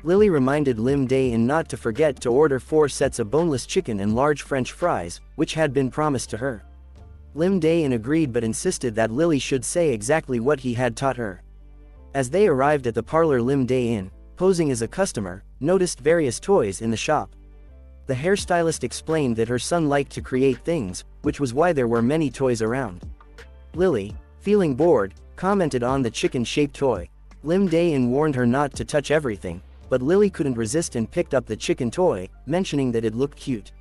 Lily reminded Lim Dae-In not to forget to order 4 sets of boneless chicken and large French fries, which had been promised to her. Lim Dae-In agreed but insisted that Lily should say exactly what he had taught her. As they arrived at the parlor, Lim Dae-In, posing as a customer, noticed various toys in the shop. The hairstylist explained that her son liked to create things, which was why there were many toys around. Lily, feeling bored, commented on the chicken-shaped toy. Lim Dae-In warned her not to touch everything, but Lily couldn't resist and picked up the chicken toy, mentioning that it looked cute.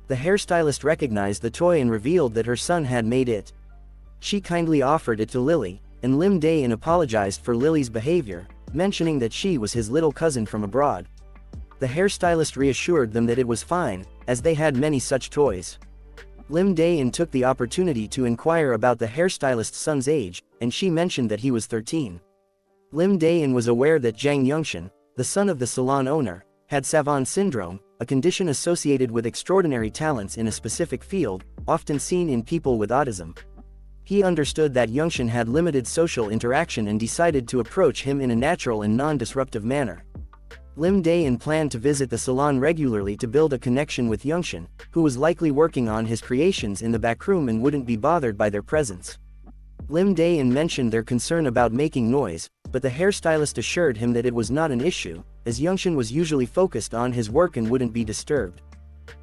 The hairstylist recognized the toy and revealed that her son had made it. She kindly offered it to Lily, and Lim Dae-In apologized for Lily's behavior, mentioning that she was his little cousin from abroad. The hairstylist reassured them that it was fine, as they had many such toys. Lim Dae-In took the opportunity to inquire about the hairstylist's son's age, and she mentioned that he was 13. Lim Dae-In was aware that Jang Yeonsun, the son of the salon owner, had Savant syndrome, a condition associated with extraordinary talents in a specific field, often seen in people with autism. He understood that Yeonsun had limited social interaction and decided to approach him in a natural and non-disruptive manner. Lim Dae-In planned to visit the salon regularly to build a connection with Yeonsun, who was likely working on his creations in the back room and wouldn't be bothered by their presence. Lim Dae-In mentioned their concern about making noise, but the hairstylist assured him that it was not an issue, as Yeonsun was usually focused on his work and wouldn't be disturbed.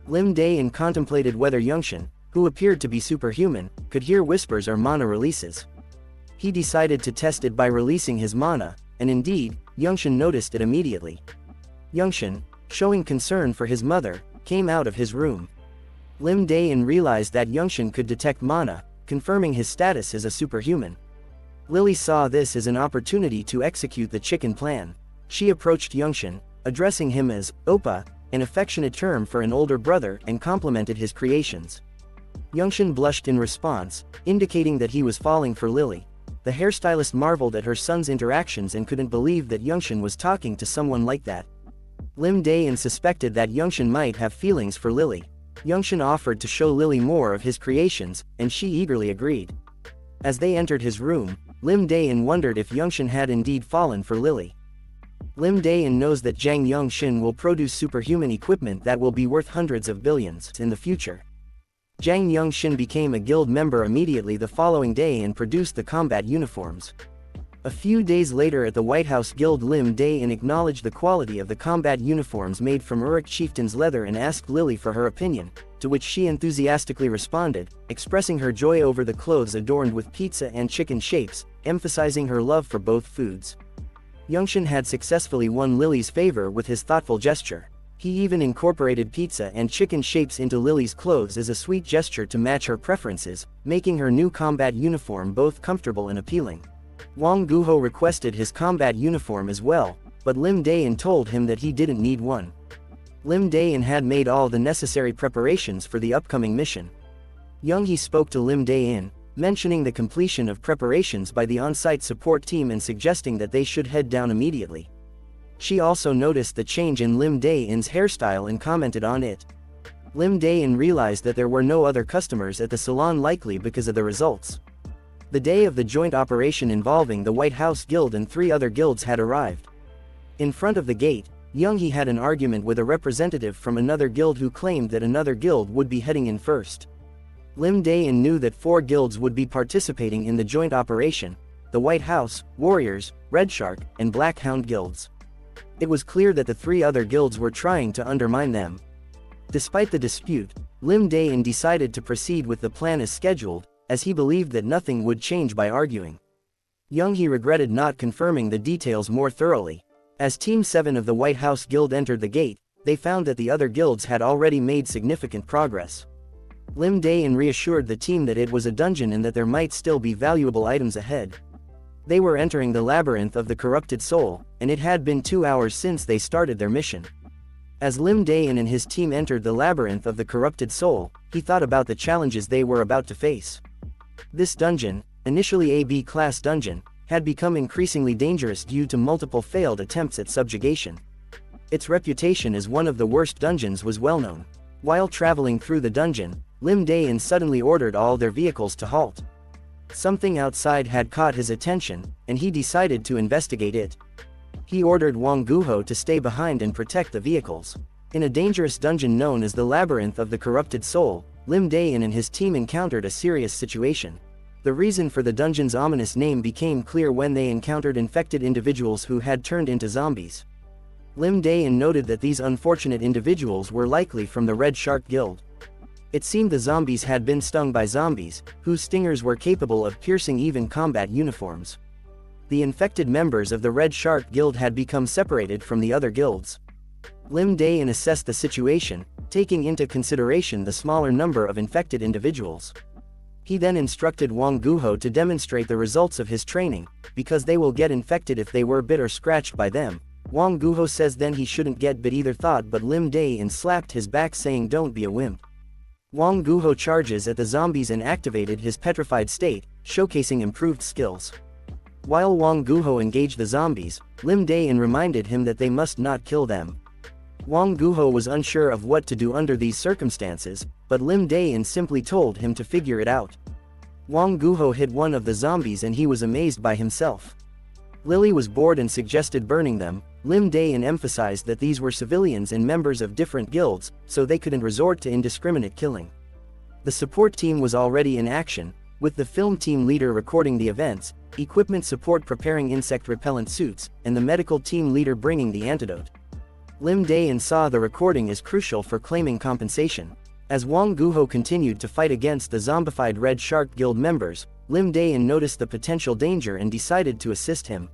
Lim Dae-In contemplated whether Yeonsun, who appeared to be superhuman, could hear whispers or mana releases. He decided to test it by releasing his mana, and indeed, Yeonsun noticed it immediately. Yeonsun, showing concern for his mother, came out of his room. Lim Dae-In realized that Yeonsun could detect mana, confirming his status as a superhuman. Lily saw this as an opportunity to execute the chicken plan. She approached Yeonsun, addressing him as Oppa, an affectionate term for an older brother, and complimented his creations. Yeonsun blushed in response, indicating that he was falling for Lily. The hairstylist marveled at her son's interactions and couldn't believe that Yeonsun was talking to someone like that. Lim Dae-In suspected that Yeonsun might have feelings for Lily. Yeonsun offered to show Lily more of his creations, and she eagerly agreed. As they entered his room, Lim Dae-In wondered if Yeonsun had indeed fallen for Lily. Lim Dae-In knows that Jang Yeonsun will produce superhuman equipment that will be worth hundreds of billions in the future. Jang Yeonsun became a guild member immediately the following day and produced the combat uniforms. A few days later at the White House Guild, Lim Dae-In acknowledged the quality of the combat uniforms made from Uruk chieftain's leather and asked Lily for her opinion, to which she enthusiastically responded, expressing her joy over the clothes adorned with pizza and chicken shapes, emphasizing her love for both foods. Yeonsun had successfully won Lily's favor with his thoughtful gesture. He even incorporated pizza and chicken shapes into Lily's clothes as a sweet gesture to match her preferences, making her new combat uniform both comfortable and appealing. Wang Guho requested his combat uniform as well, but Lim Dae-In told him that he didn't need one. Lim Dae-In had made all the necessary preparations for the upcoming mission. Young-hee spoke to Lim Dae-In, mentioning the completion of preparations by the on-site support team and suggesting that they should head down immediately. She also noticed the change in Lim Dae-In's hairstyle and commented on it. Lim Dae-In realized that there were no other customers at the salon, likely because of the results. The day of the joint operation involving the White House Guild and 3 other guilds had arrived. In front of the gate, Young-hee had an argument with a representative from another guild who claimed that another guild would be heading in first. Lim Dae-In knew that 4 guilds would be participating in the joint operation: the White House, Warriors, Red Shark, and Blackhound guilds. It was clear that the 3 other guilds were trying to undermine them. Despite the dispute, Lim Dae-In decided to proceed with the plan as scheduled, as he believed that nothing would change by arguing. Young-hee regretted not confirming the details more thoroughly. As Team 7 of the White House Guild entered the gate, they found that the other guilds had already made significant progress. Lim Dae-In reassured the team that it was a dungeon and that there might still be valuable items ahead. They were entering the labyrinth of the corrupted soul, and it had been 2 hours since they started their mission. As Lim Dae-In and his team entered the labyrinth of the corrupted soul, he thought about the challenges they were about to face. This dungeon, initially a B-class dungeon, had become increasingly dangerous due to multiple failed attempts at subjugation. Its reputation as one of the worst dungeons was well known. While traveling through the dungeon, Lim Dae-In suddenly ordered all their vehicles to halt. Something outside had caught his attention, and he decided to investigate it. He ordered Wang Guho to stay behind and protect the vehicles. In a dangerous dungeon known as the Labyrinth of the Corrupted Soul, Lim Dae-In and his team encountered a serious situation. The reason for the dungeon's ominous name became clear when they encountered infected individuals who had turned into zombies. Lim Dae-In noted that these unfortunate individuals were likely from the Red Shark Guild. It seemed the zombies had been stung by zombies, whose stingers were capable of piercing even combat uniforms. The infected members of the Red Shark Guild had become separated from the other guilds. Lim Dae-In assessed the situation, taking into consideration the smaller number of infected individuals. He then instructed Wang Guho to demonstrate the results of his training, because they will get infected if they were bit or scratched by them. Wang Guho says then he shouldn't get bit either thought, but Lim Dae-In slapped his back saying don't be a wimp. Wang Guho charges at the zombies and activated his petrified state, showcasing improved skills. While Wang Guho engaged the zombies, Lim Dae-In reminded him that they must not kill them. Wang Guho was unsure of what to do under these circumstances, but Lim Dae-In simply told him to figure it out. Wang Guho hit one of the zombies and he was amazed by himself. Lily was bored and suggested burning them. Lim Dae-In emphasized that these were civilians and members of different guilds, so they couldn't resort to indiscriminate killing. The support team was already in action, with the film team leader recording the events, equipment support preparing insect repellent suits, and the medical team leader bringing the antidote. Lim Dae-In saw the recording as crucial for claiming compensation. As Wang Guho continued to fight against the zombified Red Shark Guild members, Lim Dae-In noticed the potential danger and decided to assist him.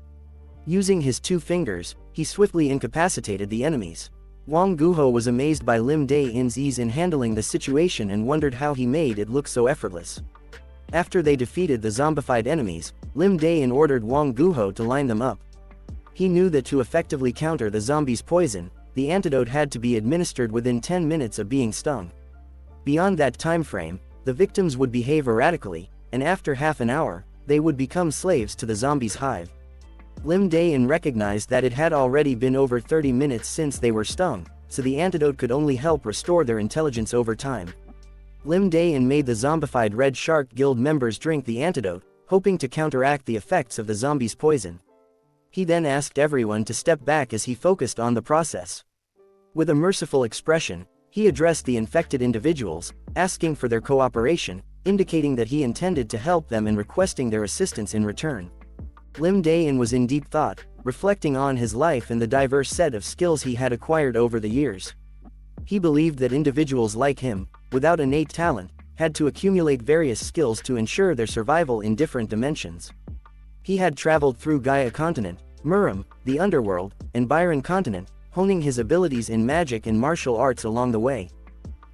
Using his 2 fingers, he swiftly incapacitated the enemies. Wang Guho was amazed by Lim Dae-In's ease in handling the situation and wondered how he made it look so effortless. After they defeated the zombified enemies, Lim Dae-In ordered Wang Guho to line them up. He knew that to effectively counter the zombies' poison, the antidote had to be administered within 10 minutes of being stung. Beyond that time frame, the victims would behave erratically, and after half an hour, they would become slaves to the zombies' hive. Lim Dae-In recognized that it had already been over 30 minutes since they were stung, so the antidote could only help restore their intelligence over time. Lim Dae-In made the zombified Red Shark Guild members drink the antidote, hoping to counteract the effects of the zombies' poison. He then asked everyone to step back as he focused on the process. With a merciful expression, he addressed the infected individuals, asking for their cooperation, indicating that he intended to help them and requesting their assistance in return. Lim Dae-In was in deep thought, reflecting on his life and the diverse set of skills he had acquired over the years. He believed that individuals like him, without innate talent, had to accumulate various skills to ensure their survival in different dimensions. He had traveled through Gaia Continent, Murim, the Underworld, and Byron Continent, honing his abilities in magic and martial arts along the way.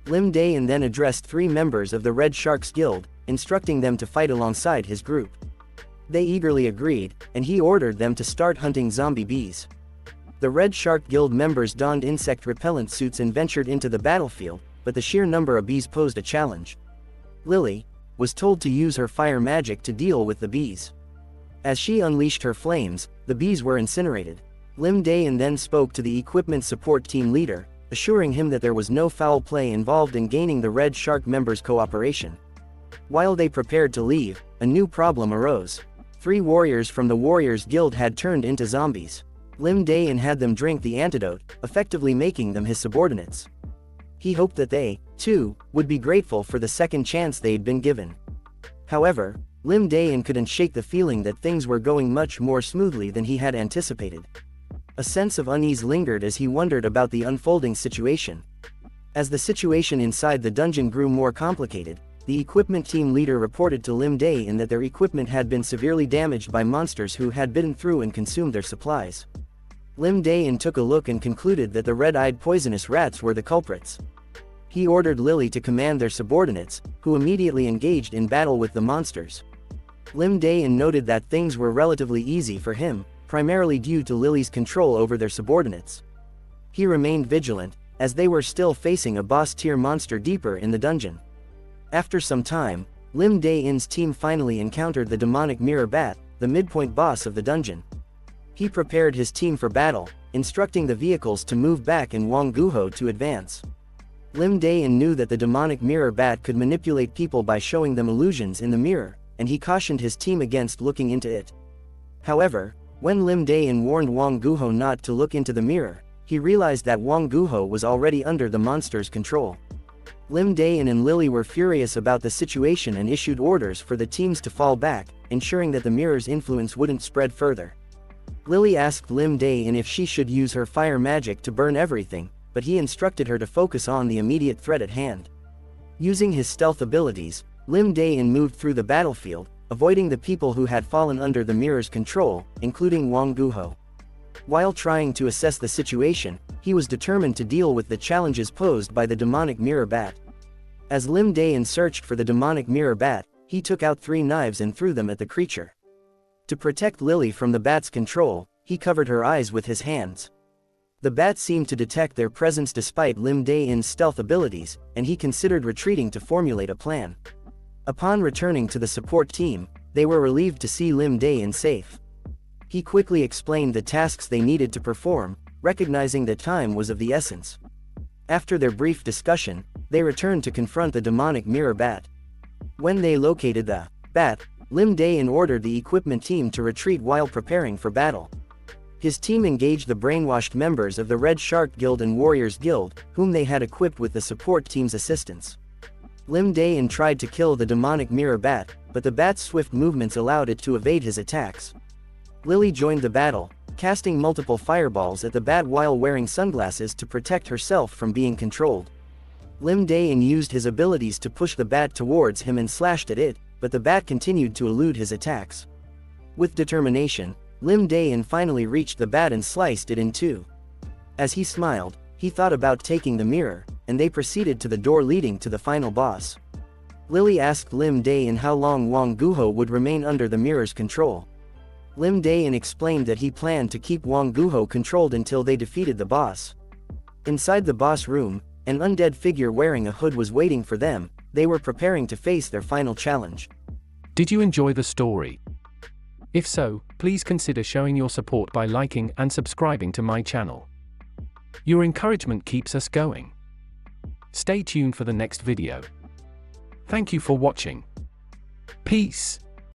Lim Dae-In then addressed 3 members of the Red Sharks Guild, instructing them to fight alongside his group. They eagerly agreed, and he ordered them to start hunting zombie bees. The Red Shark Guild members donned insect repellent suits and ventured into the battlefield, but the sheer number of bees posed a challenge. Lily was told to use her fire magic to deal with the bees. As she unleashed her flames, the bees were incinerated. Lim Dae-In then spoke to the equipment support team leader, assuring him that there was no foul play involved in gaining the Red Shark members' cooperation. While they prepared to leave, a new problem arose. 3 warriors from the Warriors Guild had turned into zombies. Lim Dae-In had them drink the antidote, effectively making them his subordinates. He hoped that they, too, would be grateful for the second chance they'd been given. However, Lim Dae-In couldn't shake the feeling that things were going much more smoothly than he had anticipated. A sense of unease lingered as he wondered about the unfolding situation. As the situation inside the dungeon grew more complicated, the equipment team leader reported to Lim Dae-In that their equipment had been severely damaged by monsters who had bitten through and consumed their supplies. Lim Dae-In took a look and concluded that the red-eyed poisonous rats were the culprits. He ordered Lily to command their subordinates, who immediately engaged in battle with the monsters. Lim Dae-In noted that things were relatively easy for him, primarily due to Lily's control over their subordinates. He remained vigilant, as they were still facing a boss-tier monster deeper in the dungeon. After some time, Lim Dae-In's team finally encountered the demonic mirror bat, the midpoint boss of the dungeon. He prepared his team for battle, instructing the vehicles to move back and Wang Guho to advance. Lim Dae-In knew that the demonic mirror bat could manipulate people by showing them illusions in the mirror, and he cautioned his team against looking into it. However, when Lim Dae-In warned Wang Guho not to look into the mirror, he realized that Wang Guho was already under the monster's control. Lim Dae-In and Lily were furious about the situation and issued orders for the teams to fall back, ensuring that the mirror's influence wouldn't spread further. Lily asked Lim Dae-In if she should use her fire magic to burn everything, but he instructed her to focus on the immediate threat at hand. Using his stealth abilities, Lim Dae-In moved through the battlefield, avoiding the people who had fallen under the mirror's control, including Wang Guho. While trying to assess the situation, he was determined to deal with the challenges posed by the demonic mirror bat. As Lim Dae-In searched for the demonic mirror bat, he took out 3 knives and threw them at the creature. To protect Lily from the bat's control, he covered her eyes with his hands. The bat seemed to detect their presence despite Lim Dae-In's stealth abilities, and he considered retreating to formulate a plan. Upon returning to the support team, they were relieved to see Lim Dae-In safe. He quickly explained the tasks they needed to perform, recognizing that time was of the essence. After their brief discussion, they returned to confront the demonic mirror bat. When they located the bat, Lim Dae-In ordered the equipment team to retreat while preparing for battle. His team engaged the brainwashed members of the Red Shark Guild and Warriors Guild, whom they had equipped with the support team's assistance. Lim Dae-In tried to kill the demonic mirror bat, but the bat's swift movements allowed it to evade his attacks. Lily joined the battle, casting multiple fireballs at the bat while wearing sunglasses to protect herself from being controlled. Lim Dae-In used his abilities to push the bat towards him and slashed at it, but the bat continued to elude his attacks. With determination, Lim Dae-In finally reached the bat and sliced it in 2. As he smiled, he thought about taking the mirror, and they proceeded to the door leading to the final boss. Lily asked Lim Dae-In how long Wang Guho would remain under the mirror's control. Lim Dae-In explained that he planned to keep Wang Guho controlled until they defeated the boss. Inside the boss room, an undead figure wearing a hood was waiting for them. They were preparing to face their final challenge. Did you enjoy the story? If so, please consider showing your support by liking and subscribing to my channel. Your encouragement keeps us going. Stay tuned for the next video. Thank you for watching. Peace.